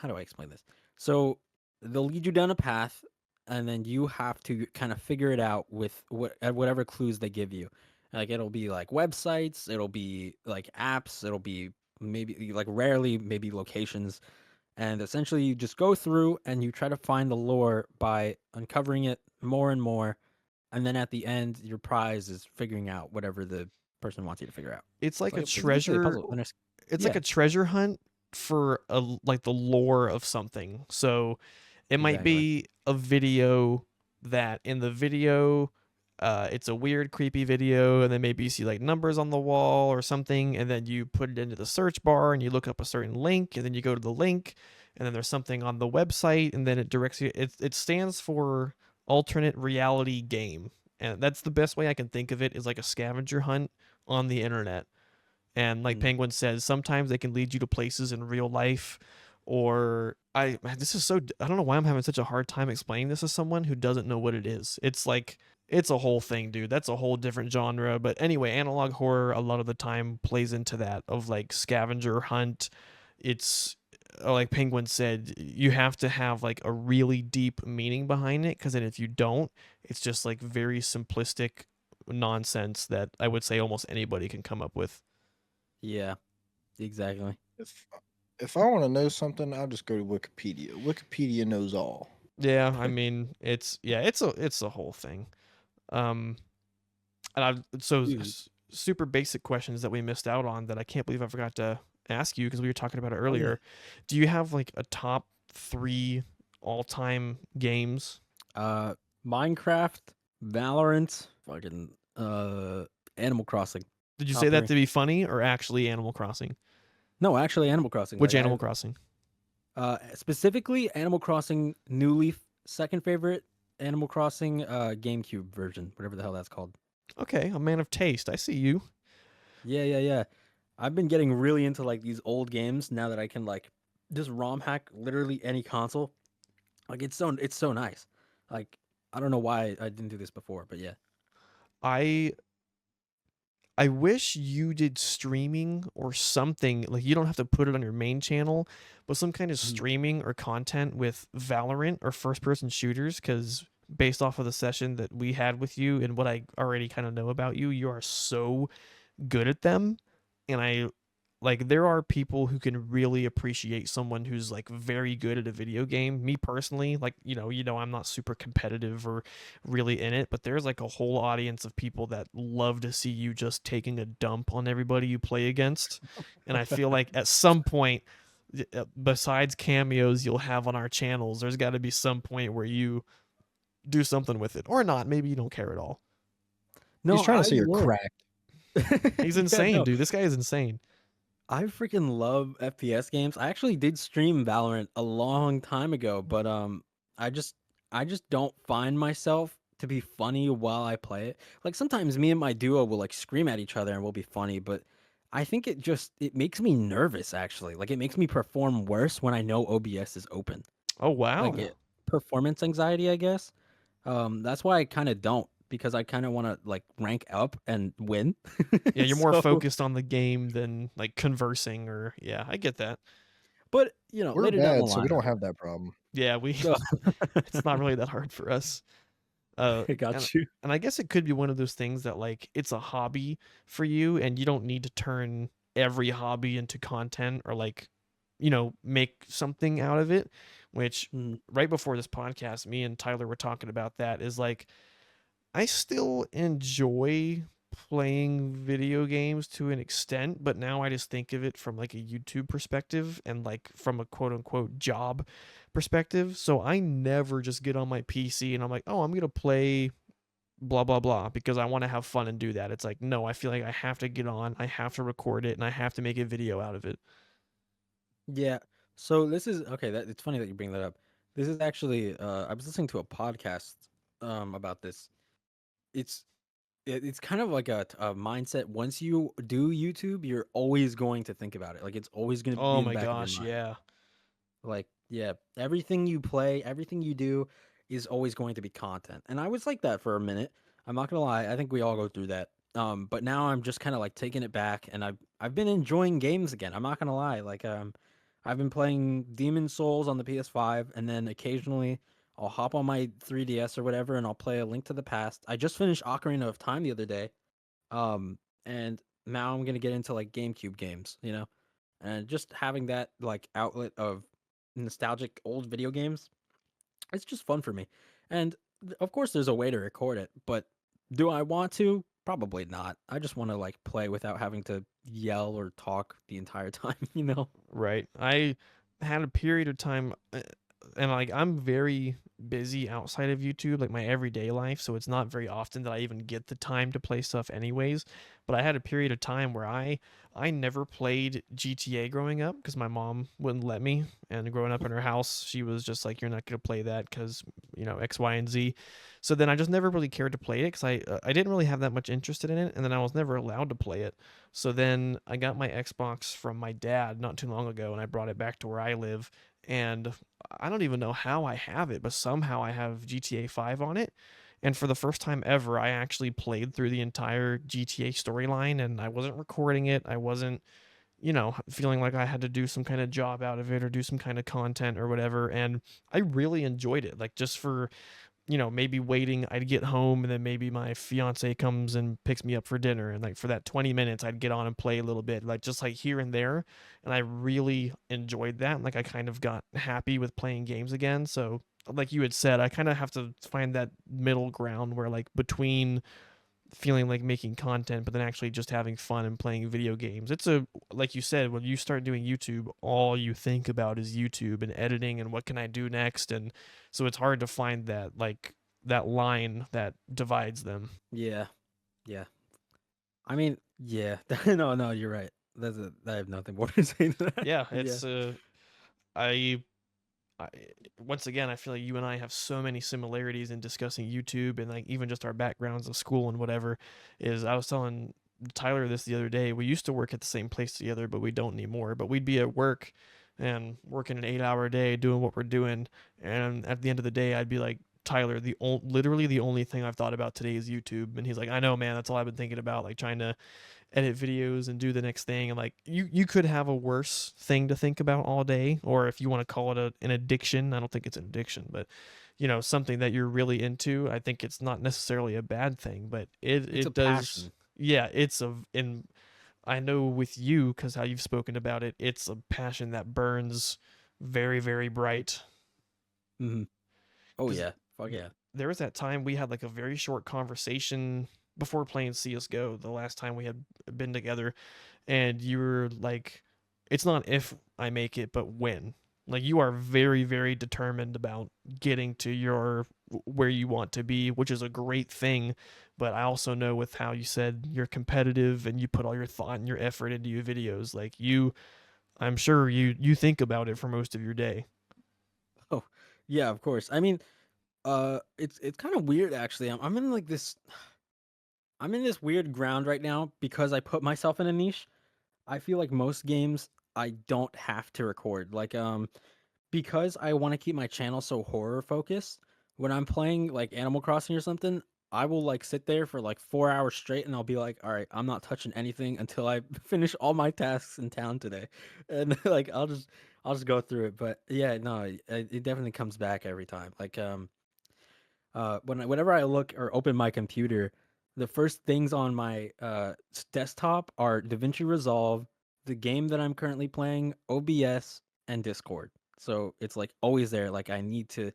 do I explain this? So they'll lead you down a path, and then you have to kind of figure it out with whatever clues they give you. Like it'll be like websites, it'll be like apps, it'll be maybe like rarely maybe locations, and essentially you just go through and you try to find the lore by uncovering it more and more, and then at the end your prize is figuring out whatever the person wants you to figure out. It's like a It's basically a treasure puzzle. And it's like yeah, a treasure hunt for like the lore of something. So it might exactly. be a video that in the video it's a weird creepy video, and then maybe you see like numbers on the wall or something, and then you put it into the search bar and you look up a certain link, and then you go to the link, and then there's something on the website, and then it directs you. It stands for alternate reality game, and that's the best way I can think of it, is like a scavenger hunt on the internet. And like Mm. Penguin says, sometimes they can lead you to places in real life. Or this is so, I don't know why I'm having such a hard time explaining this to someone who doesn't know what it is. It's like it's a whole thing, dude. That's a whole different genre. But anyway, analog horror a lot of the time plays into that of like scavenger hunt. It's like Penguin said, you have to have like a really deep meaning behind it, because then if you don't, it's just like very simplistic nonsense that I would say almost anybody can come up with. Yeah, exactly. If if I want to know something, I'll just go to Wikipedia. Wikipedia knows all. Yeah, I mean, it's a whole thing. Um, and I've so Dude. super basic questions that we missed out on that I can't believe I forgot to ask you because we were talking about it Oh yeah. earlier. Do you have like a top three all time games? Uh, Minecraft, Valorant, fucking Animal Crossing, Did you say top that three. to be funny or actually Animal Crossing? No, actually, Animal Crossing. Which Like Animal Crossing? specifically Animal Crossing New Leaf, second favorite. Animal Crossing GameCube version, whatever the hell that's called. Okay, a man of taste. I see you. Yeah, yeah, yeah. I've been getting really into like these old games now that I can like just ROM hack literally any console. Like it's so nice. Like I don't know why I didn't do this before, but yeah. I I wish you did streaming or something. Like you don't have to put it on your main channel, but some kind of Mhm. streaming or content with Valorant or first person shooters, cuz based off of the session that we had with you and what I already kind of know about you, you are so good at them. And I like there are people who can really appreciate someone who's like very good at a video game. Me personally, like I'm not super competitive or really in it, but there's like a whole audience of people that love to see you just taking a dump on everybody you play against. And I feel like at some point, besides cameos you'll have on our channels, there's got to be some point where you do something with it, or not. Maybe you don't care at all. He's No, trying to I say you're would. cracked. He's Yeah, insane, no. dude. This guy is insane. I freaking love FPS games. I actually did stream Valorant a long time ago, but I just I just don't find myself to be funny while I play it. Like sometimes me and my duo will like scream at each other and we'll be funny, but I think it makes me nervous actually. Like it makes me perform worse when I know OBS is open. Oh Like wow. it performance anxiety, I guess. That's why I kind of don't because I kind of want to like rank up and win. Yeah, you're more So, focused on the game than like conversing or yeah, I get that. but We're later down the bad, so we line. don't have that problem. Yeah, we Oh, it's not really that hard for us. Uh I and got you. and I guess it could be one of those things that like it's a hobby for you and you don't need to turn every hobby into content or like make something out of it, which Mm, right before this podcast me and Tyler were talking about that is like I still enjoy playing video games to an extent, but now I just think of it from like a YouTube perspective and like from a quote unquote job perspective. So I never just get on my PC and I'm like, oh, I'm going to play blah, blah, blah because I want to have fun and do that. It's like, no, I feel like I have to get on, I have to record it, and I have to make a video out of it. yeah. So this is okay. That it's funny that you bring that up. This is actually I was listening to a podcast about this. It's it's kind of like a mindset. Once you do YouTube, you're always going to think about it. Like it's always going to be Oh in the my back of your gosh, mind. yeah. Like, yeah, everything you play, everything you do is always going to be content. And I was like that for a minute. I'm not gonna lie. I think we all go through that. But now I'm just kind of like taking it back, and I've been enjoying games again. I'm not gonna lie. Like, I've been playing Demon Souls on the PS5, and then occasionally I'll hop on my 3DS or whatever, and I'll play A Link to the Past. I just finished Ocarina of Time the other day. And now I'm gonna get into like GameCube games, and just having that like outlet of nostalgic old video games, it's just fun for me. And of course, there's a way to record it, but do I want to? Probably not. I just want to like play without having to yell or talk the entire time. Right. I had a period of time, and like I'm very busy outside of YouTube, like my everyday life. So it's not very often that I even get the time to play stuff, anyways. But I had a period of time where I never played GTA growing up because my mom wouldn't let me. And growing up in her house, she was just like, "You're not gonna play that because X, Y, and Z." So then I just never really cared to play it because I didn't really have that much interest in it, and then I was never allowed to play it. So then I got my Xbox from my dad not too long ago and I brought it back to where I live. And I don't even know how I have it, but somehow I have GTA 5 on it. And for the first time ever, I actually played through the entire GTA storyline and I wasn't recording it. I wasn't, feeling like I had to do some kind of job out of it or do some kind of content or whatever. And I really enjoyed it. Like, just for maybe waiting, I'd get home and then maybe my fiance comes and picks me up for dinner. And like for that 20 minutes, I'd get on and play a little bit, like just like here and there. And I really enjoyed that. Like I kind of got happy with playing games again. So, like you had said, I kind of have to find that middle ground where, like, between feeling like making content but then actually just having fun and playing video games. It's a like you said, when you start doing YouTube, all you think about is YouTube and editing and what can I do next, and so it's hard to find that line that divides them. Yeah, yeah. I mean, yeah. No, no, you're right. I have nothing more to say to that. Yeah, Yeah. it's I I, once again, I feel like you and I have so many similarities in discussing YouTube and like even just our backgrounds of school and whatever. Is I was telling Tyler this the other day. We used to work at the same place together, but we don't anymore. But we'd be at work and working an 8 hour day doing what we're doing, and at the end of the day, I'd be like, Tyler, literally the only thing I've thought about today is YouTube, and he's like, I know, man, that's all I've been thinking about, like trying to edit videos and do the next thing. And like you could have a worse thing to think about all day, or if you want to call it an addiction. I don't think it's an addiction, but something that you're really into. I think it's not necessarily a bad thing, but it It's a it does. passion. Yeah, it's a and I know with you, because how you've spoken about it, it's a passion that burns very, very bright. Hmm. Oh Because yeah. Fuck yeah. there was that time we had like a very short conversation before playing CS:GO, the last time we had been together, and you were like, it's not if I make it, but when. Like you are very, very determined about getting to your where you want to be, which is a great thing. But I also know with how you said you're competitive and you put all your thought and your effort into your videos, like you, I'm sure you think about it for most of your day. Oh, yeah, of course. I mean, it's kind of weird actually. I'm in like this. I'm in this weird ground right now because I put myself in a niche. I feel like most games I don't have to record. Like because I want to keep my channel so horror focused, when I'm playing like Animal Crossing or something, I will like sit there for like 4 hours straight and I'll be like, all right, I'm not touching anything until I finish all my tasks in town today. And like I'll just go through it. But yeah, no, it definitely comes back every time. Like whenever I look or open my computer, the first things on my desktop are DaVinci Resolve, the game that I'm currently playing, OBS, and Discord. So it's like always there. Like I need to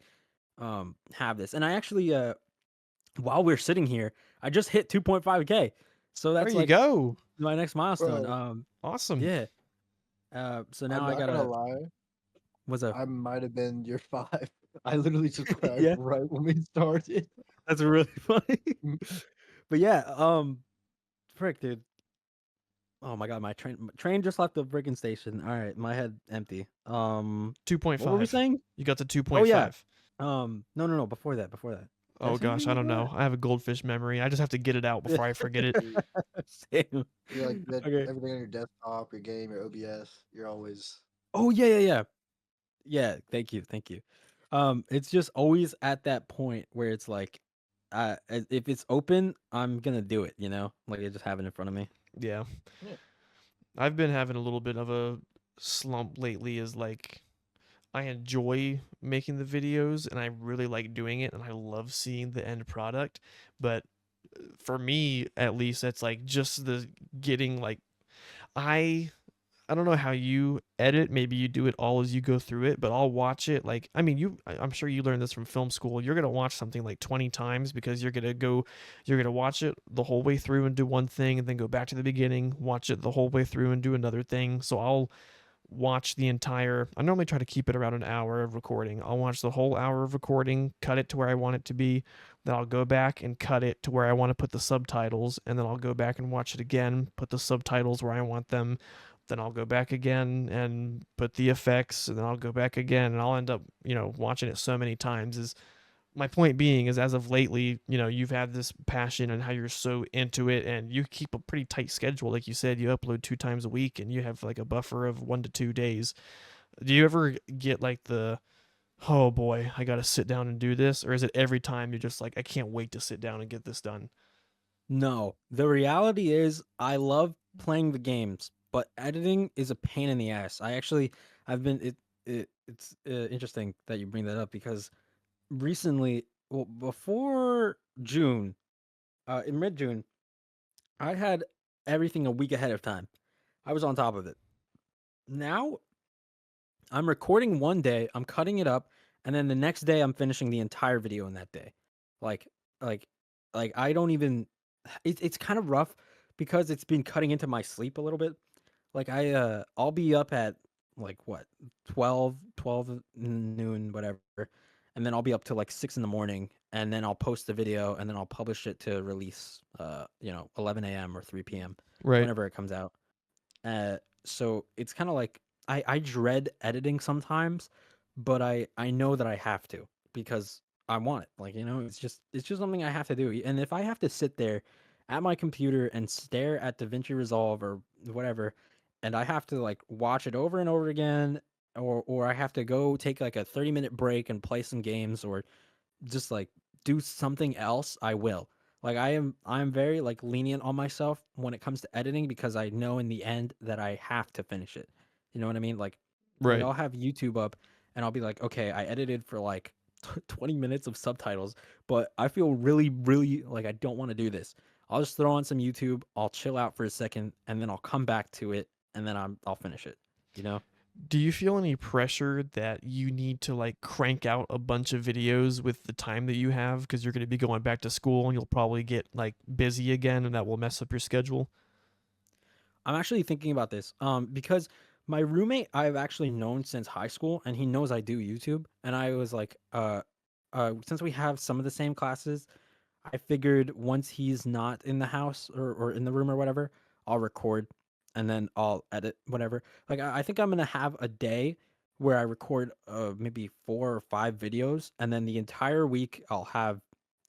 have this. And I actually while we're sitting here, I just hit 2.5K. So There that's you like go. my next milestone. Bro, Awesome. Yeah. So I'm now I not gonna gotta lie. what's up? I might have been your five. I literally subscribed Yeah, right when we started. that's really funny. Mm. But yeah, frick, dude. Oh my god, my train just left the freaking station. All right, my head empty. What were we 2.5. saying? You got the Oh yeah. 2.5. No, no, no. Before that, Did I Oh say gosh, anything I don't before know. I have a goldfish memory. I just have to get it out before I forget it. Dude, that? Same. you're like you had Okay. everything on your desktop, your game, your OBS. You're always Oh yeah, yeah, yeah. Yeah. Thank you, thank you. It's just always at that point where it's like, if it's open, I'm gonna do it. Like I just have it in front of me. Yeah. yeah. I've been having a little bit of a slump lately is like I enjoy making the videos and I really like doing it and I love seeing the end product, but for me at least it's like just the getting like I I don't know how you edit. Maybe you do it all as you go through it, but I'll watch it like I mean I'm sure you learned this from film school. You're going to watch something like 20 times because you're going to watch it the whole way through and do one thing and then go back to the beginning, watch it the whole way through and do another thing. So I'll watch the entire I normally try to keep it around an hour of recording. I'll watch the whole hour of recording, cut it to where I want it to be, then I'll go back and cut it to where I want to put the subtitles, and then I'll go back and watch it again, put the subtitles where I want them, then I'll go back again and put the effects, and then I'll go back again, and I'll end up, watching it so many times. Is my point being is as of lately, you've had this passion and how you're so into it and you keep a pretty tight schedule. Like you said, you upload 2 times a week and you have like a buffer of 1 to 2 days. Do you ever get like oh boy, I got to sit down and do this? Or is it every time you're just like, I can't wait to sit down and get this done? No, the reality is I love playing the games, but editing is a pain in the ass. I've been it's interesting that you bring that up because recently, well, before June, in mid June, I had everything a week ahead of time. I was on top of it. Now I'm recording one day, I'm cutting it up, and then the next day I'm finishing the entire video in that day. Like, like, like I don't even. It's kind of rough because it's been cutting into my sleep a little bit. Like I'll be up at like what 12 noon, whatever, and then I'll be up till like 6 in the morning, and then I'll post the video, and then I'll publish it to release, 11 a.m. or 3 p.m. Right. whenever it comes out. So it's kind of like I dread editing sometimes, but I know that I have to because I want it. Like, it's just something I have to do. And if I have to sit there at my computer and stare at DaVinci Resolve or whatever, and I have to like watch it over and over again, or I have to go take like a 30-minute break and play some games or just like do something else, I will. Like I'm very like lenient on myself when it comes to editing because I know in the end that I have to finish it. You know what I mean? Like Right. I'll have YouTube up and I'll be like, okay, I edited for like 20 minutes of subtitles, but I feel really, really like I don't want to do this. I'll just throw on some YouTube, I'll chill out for a second, and then I'll come back to it, and then I'll finish it. You know? Do you feel any pressure that you need to like crank out a bunch of videos with the time that you have because you're going to be going back to school and you'll probably get like busy again and that will mess up your schedule? I'm actually thinking about this because my roommate I've actually known since high school, and he knows I do YouTube. And I was like, since we have some of the same classes, I figured once he's not in the house or in the room or whatever, I'll record and then I'll edit whatever. Like I think I'm gonna have a day where I record maybe 4 or 5 videos, and then the entire week I'll have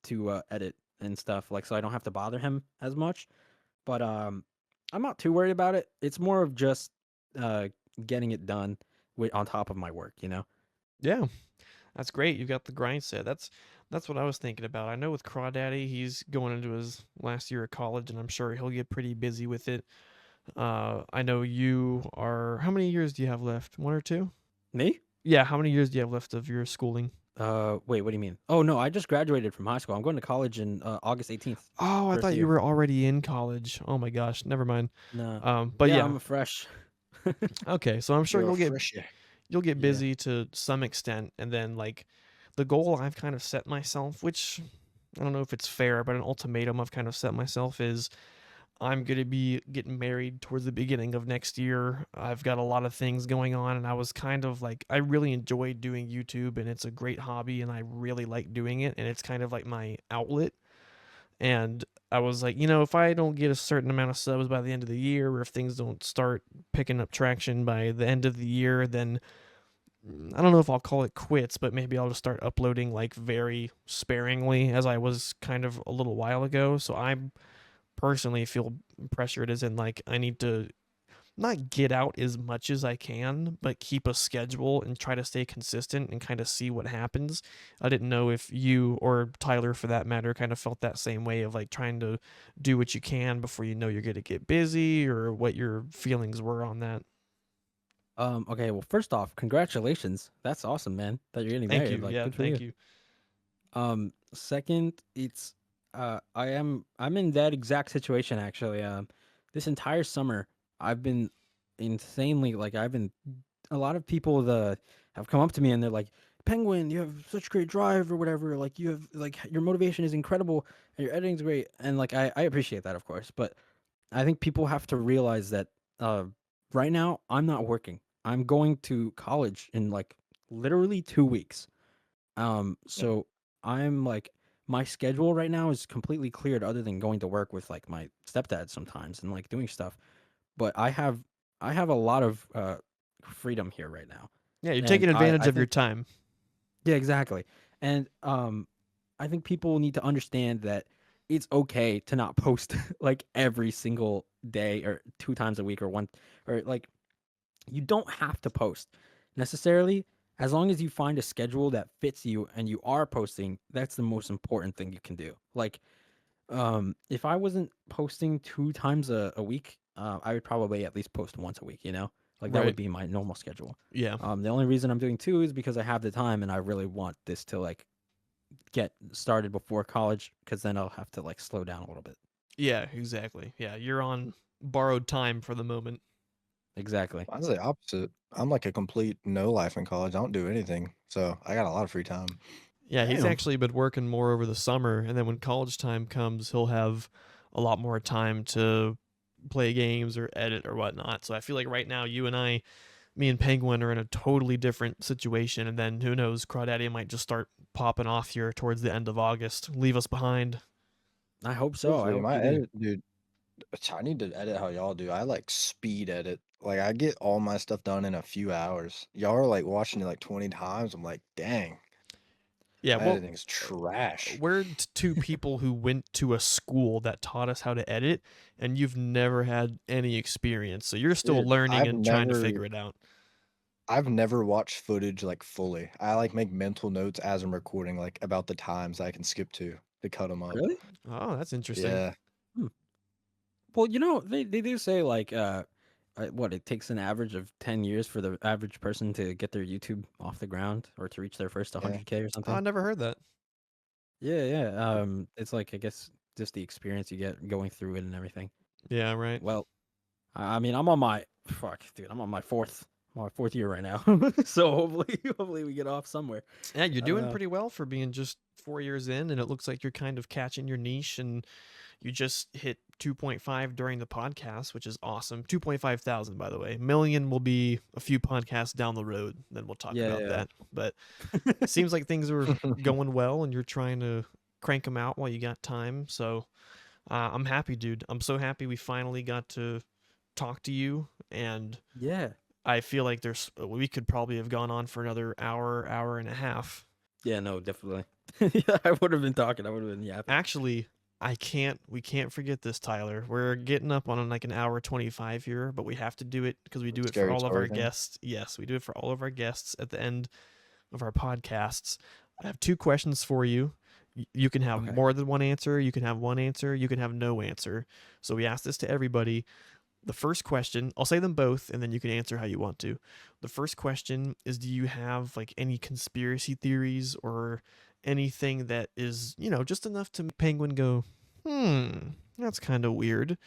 to edit and stuff, like, so I don't have to bother him as much. But I'm not too worried about it. It's more of just uh getting it done with on top of my work, you know. Yeah, that's great. You've got the grind set. That's what I was thinking about. I know with Crawdaddy, he's going into his last year of college, and I'm sure he'll get pretty busy with it. I know you are. How many years do you have left? One or two? Me? Yeah. How many years do you have left of your schooling? Wait, what do you mean? Oh no, I just graduated from high school. I'm going to college in August 18th. Oh, I First thought you year. were already in college. Oh my gosh, never mind. No. But Yeah, yeah, I'm a fresh. okay. So I'm sure You're a freshy. you'll get Yeah. busy to some extent, and then like the goal I've kind of set myself, which I don't know if it's fair, but an ultimatum I've kind of set myself is I'm going to be getting married towards the beginning of next year. I've got a lot of things going on, and I was kind of like, I really enjoy doing YouTube, and it's a great hobby, and I really like doing it, and it's kind of like my outlet. And I was like, if I don't get a certain amount of subs by the end of the year, or if things don't start picking up traction by the end of the year, then I don't know if I'll call it quits, but maybe I'll just start uploading like very sparingly as I was kind of a little while ago. So I personally feel pressured as in like I need to not get out as much as I can, but keep a schedule and try to stay consistent and kind of see what happens. I didn't know if you or Tyler, for that matter, kind of felt that same way of like trying to do what you can before you know you're going to get busy, or what your feelings were on that. Okay, well, first off, congratulations. That's awesome, man, that you're getting Thank married. you. Like, Yeah, good for thank you. you. Second, it's I'm in that exact situation actually. This entire summer I've been insanely, like, I've been a lot of people the have come up to me and they're like, "Penguin, you have such great drive or whatever. Like, you have, like, your motivation is incredible and your editing's great." And like I appreciate that, of course, but I think people have to realize that uh right now I'm not working. I'm going to college in like literally 2 weeks. Yeah. So I'm like, my schedule right now is completely cleared other than going to work with like my stepdad sometimes and like doing stuff. But I have a lot of freedom here right now. Yeah, you're And taking advantage I of your think, time. yeah, exactly. And I think people need to understand that it's okay to not post like every single day or 2 times a week or one, or like, you don't have to post necessarily. As long as you find a schedule that fits you and you are posting, that's the most important thing you can do. Like, if I wasn't posting 2 times a week, I would probably at least post once a week, you know? Like, that would Right. be my normal schedule. Yeah. The only reason I'm doing two is because I have the time and I really want this to like get started before college, because then I'll have to like slow down a little bit. Yeah, exactly. Yeah, you're on borrowed time for the moment. Exactly. Mine's the opposite. I'm like a complete no life in college. I don't do anything. So I got a lot of free time. Yeah, he's Damn. actually been working more over the summer, and then when college time comes, he'll have a lot more time to play games or edit or whatnot. So I feel like right now, me and Penguin are in a totally different situation, and then who knows, Crawdaddy might just start popping off here towards the end of August, leave us behind. I hope so. I Hopefully hope my you do. edit, dude, I need to edit how y'all do. I like speed edit. Like I get all my stuff done in a few hours. Y'all are like watching it like 20 times. I'm like, dang, Yeah, my well, editing's trash. we're two people who went to a school that taught us how to edit, and you've never had any experience, so you're still Dude, learning and trying to figure it out. I've never watched footage like fully. I like make mental notes as I'm recording, like about the times I can skip to cut them up. Really? Oh, that's interesting. Yeah. Hmm. Well, you know, they do say like what, it takes an average of 10 years for the average person to get their YouTube off the ground or to reach their first Yeah. 100K or Oh, I something. never heard that. Yeah, yeah. It's like, I guess, just the experience you get going through it and everything. Yeah, right. Well, I mean, I'm on my fuck, dude. I'm on my fourth year right now. So hopefully we get off somewhere. Yeah, you're I don't doing know. pretty well for being just 4 years in, and it looks like you're kind of catching your niche, and You just hit 2.5 during the podcast, which is awesome. 2.5 thousand, by the way. Million will be a few podcasts down the road. Then we'll talk Yeah, about yeah. that. But it seems like things are going well, and you're trying to crank them out while you got time. So I'm happy, dude. I'm so happy we finally got to talk to you, and Yeah. I feel like we could probably have gone on for another hour, hour and a half. Yeah, no, definitely. Yeah, I would have been talking. I would have been yapping. Actually, we can't forget this, Tyler. We're getting up on like an hour 25 here, but we have to do it because we do it for Scary all of our story thing. guests. Yes, we do it for all of our guests at the end of our podcasts. I have two questions for you. You can have Okay. more than one answer, you can have one answer, you can have no answer. So we ask this to everybody. The first question, I'll say them both and then you can answer how you want to. The first question is, do you have like any conspiracy theories or anything that is, just enough to make Penguin go, that's kind of weird?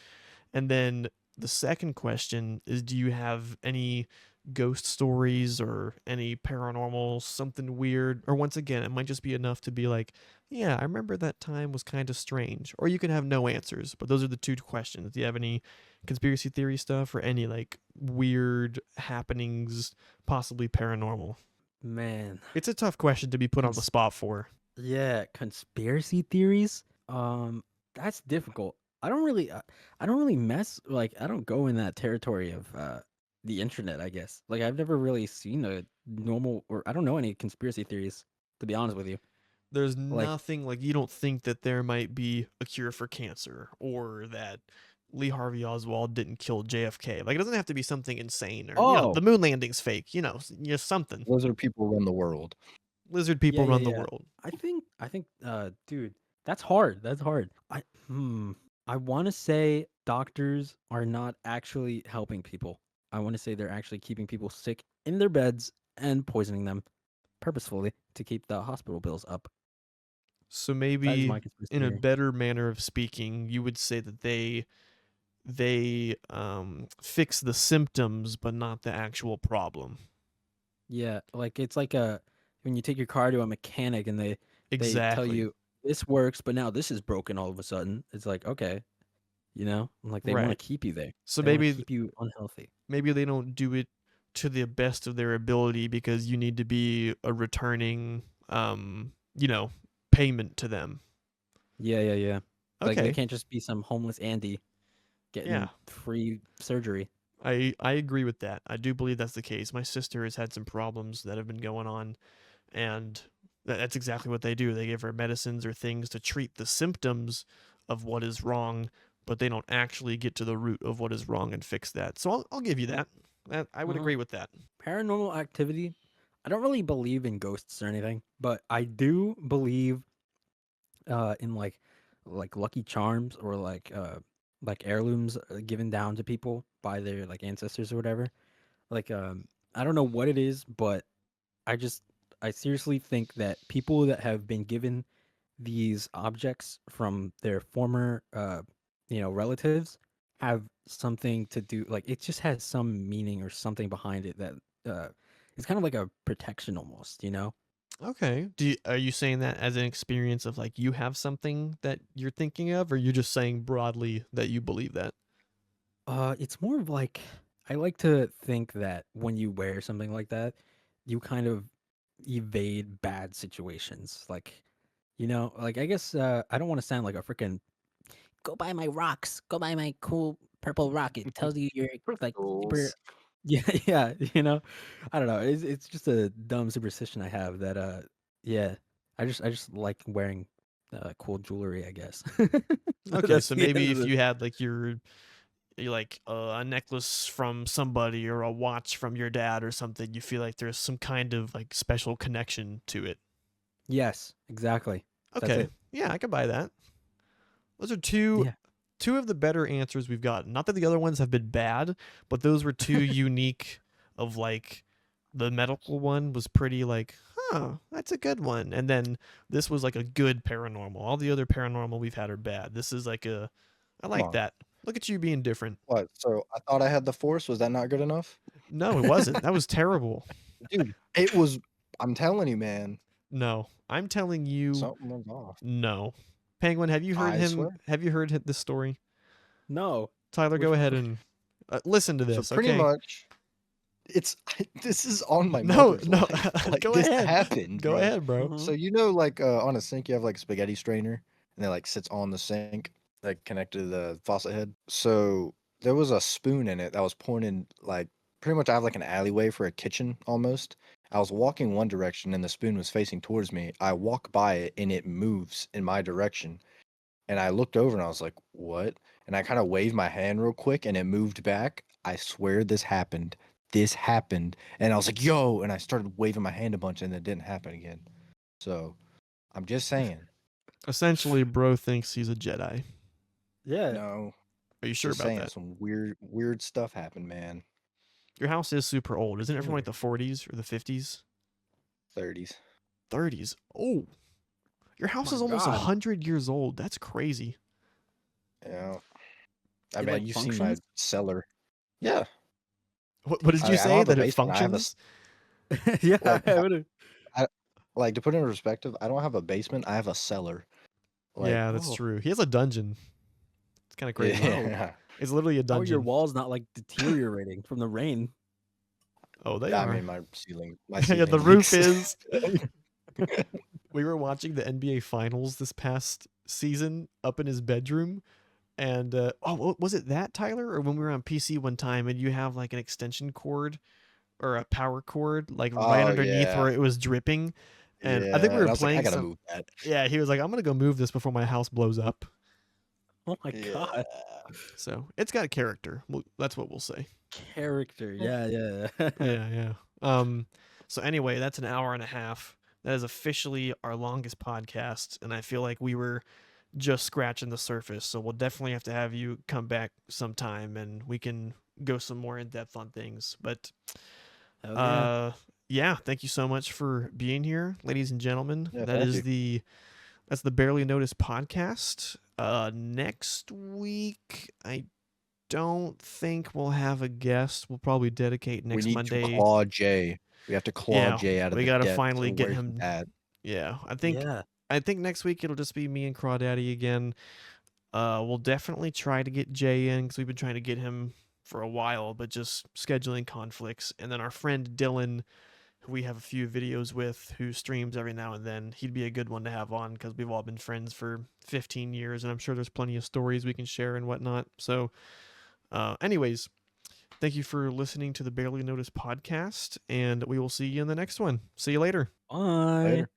And then the second question is, do you have any ghost stories or any paranormal something weird? Or once again, it might just be enough to be like, yeah, I remember that time was kind of strange. Or you can have no answers, but those are the two questions. Do you have any conspiracy theory stuff or any like weird happenings, possibly paranormal? Man. It's a tough question to be put on the spot for. Yeah, conspiracy theories. That's difficult. I don't really mess like I don't go in that territory of the internet, I guess. Like I've never really seen a normal or I don't know any conspiracy theories to be honest with you. There's Like, nothing like you don't think that there might be a cure for cancer or that Lee Harvey Oswald didn't kill JFK. Like it doesn't have to be something insane or oh, the moon landing's fake, just something. Lizard people run the world. Lizard yeah, people yeah, run the yeah. world. I think dude, that's hard. That's hard. I want to say doctors are not actually helping people. I want to say they're actually keeping people sick in their beds and poisoning them purposefully to keep the hospital bills up. So That is maybe my conspiracy in a theory. better manner of speaking, you would say that they fix the symptoms but not the actual problem. Yeah, like it's like a when you take your car to a mechanic and they tell Exactly. you this works, but now this is broken all of a sudden. It's like, okay, like they want to Right. keep you there. So They want to maybe keep you unhealthy. maybe they don't do it to the best of their ability because you need to be a returning you know payment to them. Yeah, yeah, yeah. Like they Okay. can't just be some homeless Andy Yeah, getting free surgery. I agree with that. I do believe that's the case. My sister has had some problems that have been going on, and that's exactly what they do. They give her medicines or things to treat the symptoms of what is wrong, but they don't actually get to the root of what is wrong and fix that. So I'll give you that. I would Uh-huh. agree with that. Paranormal activity. I don't really believe in ghosts or anything, but I do believe in like lucky charms or like heirlooms given down to people by their like ancestors or whatever. Like I don't know what it is, but I just I seriously think that people that have been given these objects from their former relatives have something to do, like it just has some meaning or something behind it that uh it's kind of like a protection almost, you know. Okay. Are you saying that as an experience of like you have something that you're thinking of, or you're just saying broadly that you believe that? It's more of like I like to think that when you wear something like that, you kind of evade bad situations. Like, like I guess I don't want to sound like a freaking go buy my rocks, go buy my cool purple rock. It tells you you're like super. Crystals. Yeah, yeah. I don't know. It's just a dumb superstition I have that yeah. I just like wearing cool jewelry, I guess. Okay, That's so the end maybe of if the you had like you like a necklace from somebody or a watch from your dad or something, you feel like there's some kind of like special connection to it. Yes, exactly. That's Okay. it. Yeah, I could buy that. Those are two of the better answers we've gotten. Not that the other ones have been bad, but those were two unique of like the medical one was pretty like, that's a good one. And then this was like a good paranormal. All the other paranormal we've had are bad. This is like I Come like on. that. Look at you being different. What? So I thought I had the force. Was that not good enough? No, it wasn't. That was terrible. Dude, it was. I'm telling you, man. No, I'm telling you Something was off. no. Penguin, have you heard I him? swear. Have you heard this story? No. Tyler, Which go ahead one? and listen to So this, pretty okay? much, it's this is on my No, mother's no, life. Like go this ahead. happened, Go bro. ahead, bro. So you know, like on a sink, you have like a spaghetti strainer, and it like sits on the sink, like connected to the faucet head. So there was a spoon in it that was pointed like pretty much. I have like an alleyway for a kitchen almost. I was walking one direction, and the spoon was facing towards me. I walk by it, and it moves in my direction. And I looked over, and I was like, "What?" And I kind of waved my hand real quick, and it moved back. I swear this happened. This happened, and I was like, "Yo!" And I started waving my hand a bunch, and it didn't happen again. So I'm just saying. Essentially, bro thinks he's a Jedi. Yeah. No, Are you sure just about saying that? some weird stuff happened, man. Your house is super old. Isn't it from like Weird. the 40s or the 50s? 30s. 30s. Oh, your house My is almost God. 100 years old. That's crazy. Yeah. I It mean, like you've seen my functions? cellar. Yeah. What did you I don't say? have a That it basement. I have a functions? Yeah, like I would've- I, like to put it in perspective. I don't have a basement. I have a cellar. Like Yeah, that's Oh, true. He has a dungeon. It's kind of crazy. Whoa. yeah, It's literally a How are your dungeon. walls not like deteriorating from the rain? Oh, they I are. mean my Yeah, the ceiling roof leaks. is. We were watching the NBA Finals this past season up in his bedroom, and was it that, Tyler, or when we were on PC one time and you have like an extension cord or a power cord like right Oh underneath yeah, where it was dripping, and I think we yeah. were And I was like, I playing gotta some. move that. Yeah, he was like, "I'm gonna go move this before my house blows up." Oh my Yeah. God. So it's got character. That's what we'll say. Character. Yeah, yeah. Yeah, yeah. Um, so anyway, that's an hour and a half. That is officially our longest podcast, and I feel like we were just scratching the surface. So we'll definitely have to have you come back sometime, and we can go some more in depth on things. But Hell yeah. uh, yeah, thank you so much for being here, ladies and gentlemen. Yeah, That thank is you. that's the Barely Noticed podcast. Next week, I don't think we'll have a guest. We'll probably dedicate We next need to Monday. claw Jay. We have to claw Yeah, Jay out of we the gotta depths finally of get where he's him. at. Yeah, Yeah. I think next week it'll just be me and Crawdaddy again. We'll definitely try to get Jay in because we've been trying to get him for a while, but just scheduling conflicts. And then our friend Dylan, who we have a few videos with, who streams every now and then, he'd be a good one to have on because we've all been friends for 15 years, and I'm sure there's plenty of stories we can share and whatnot. So, anyways, thank you for listening to the Barely Noticed podcast, and we will see you in the next one. See you later. Bye. Later.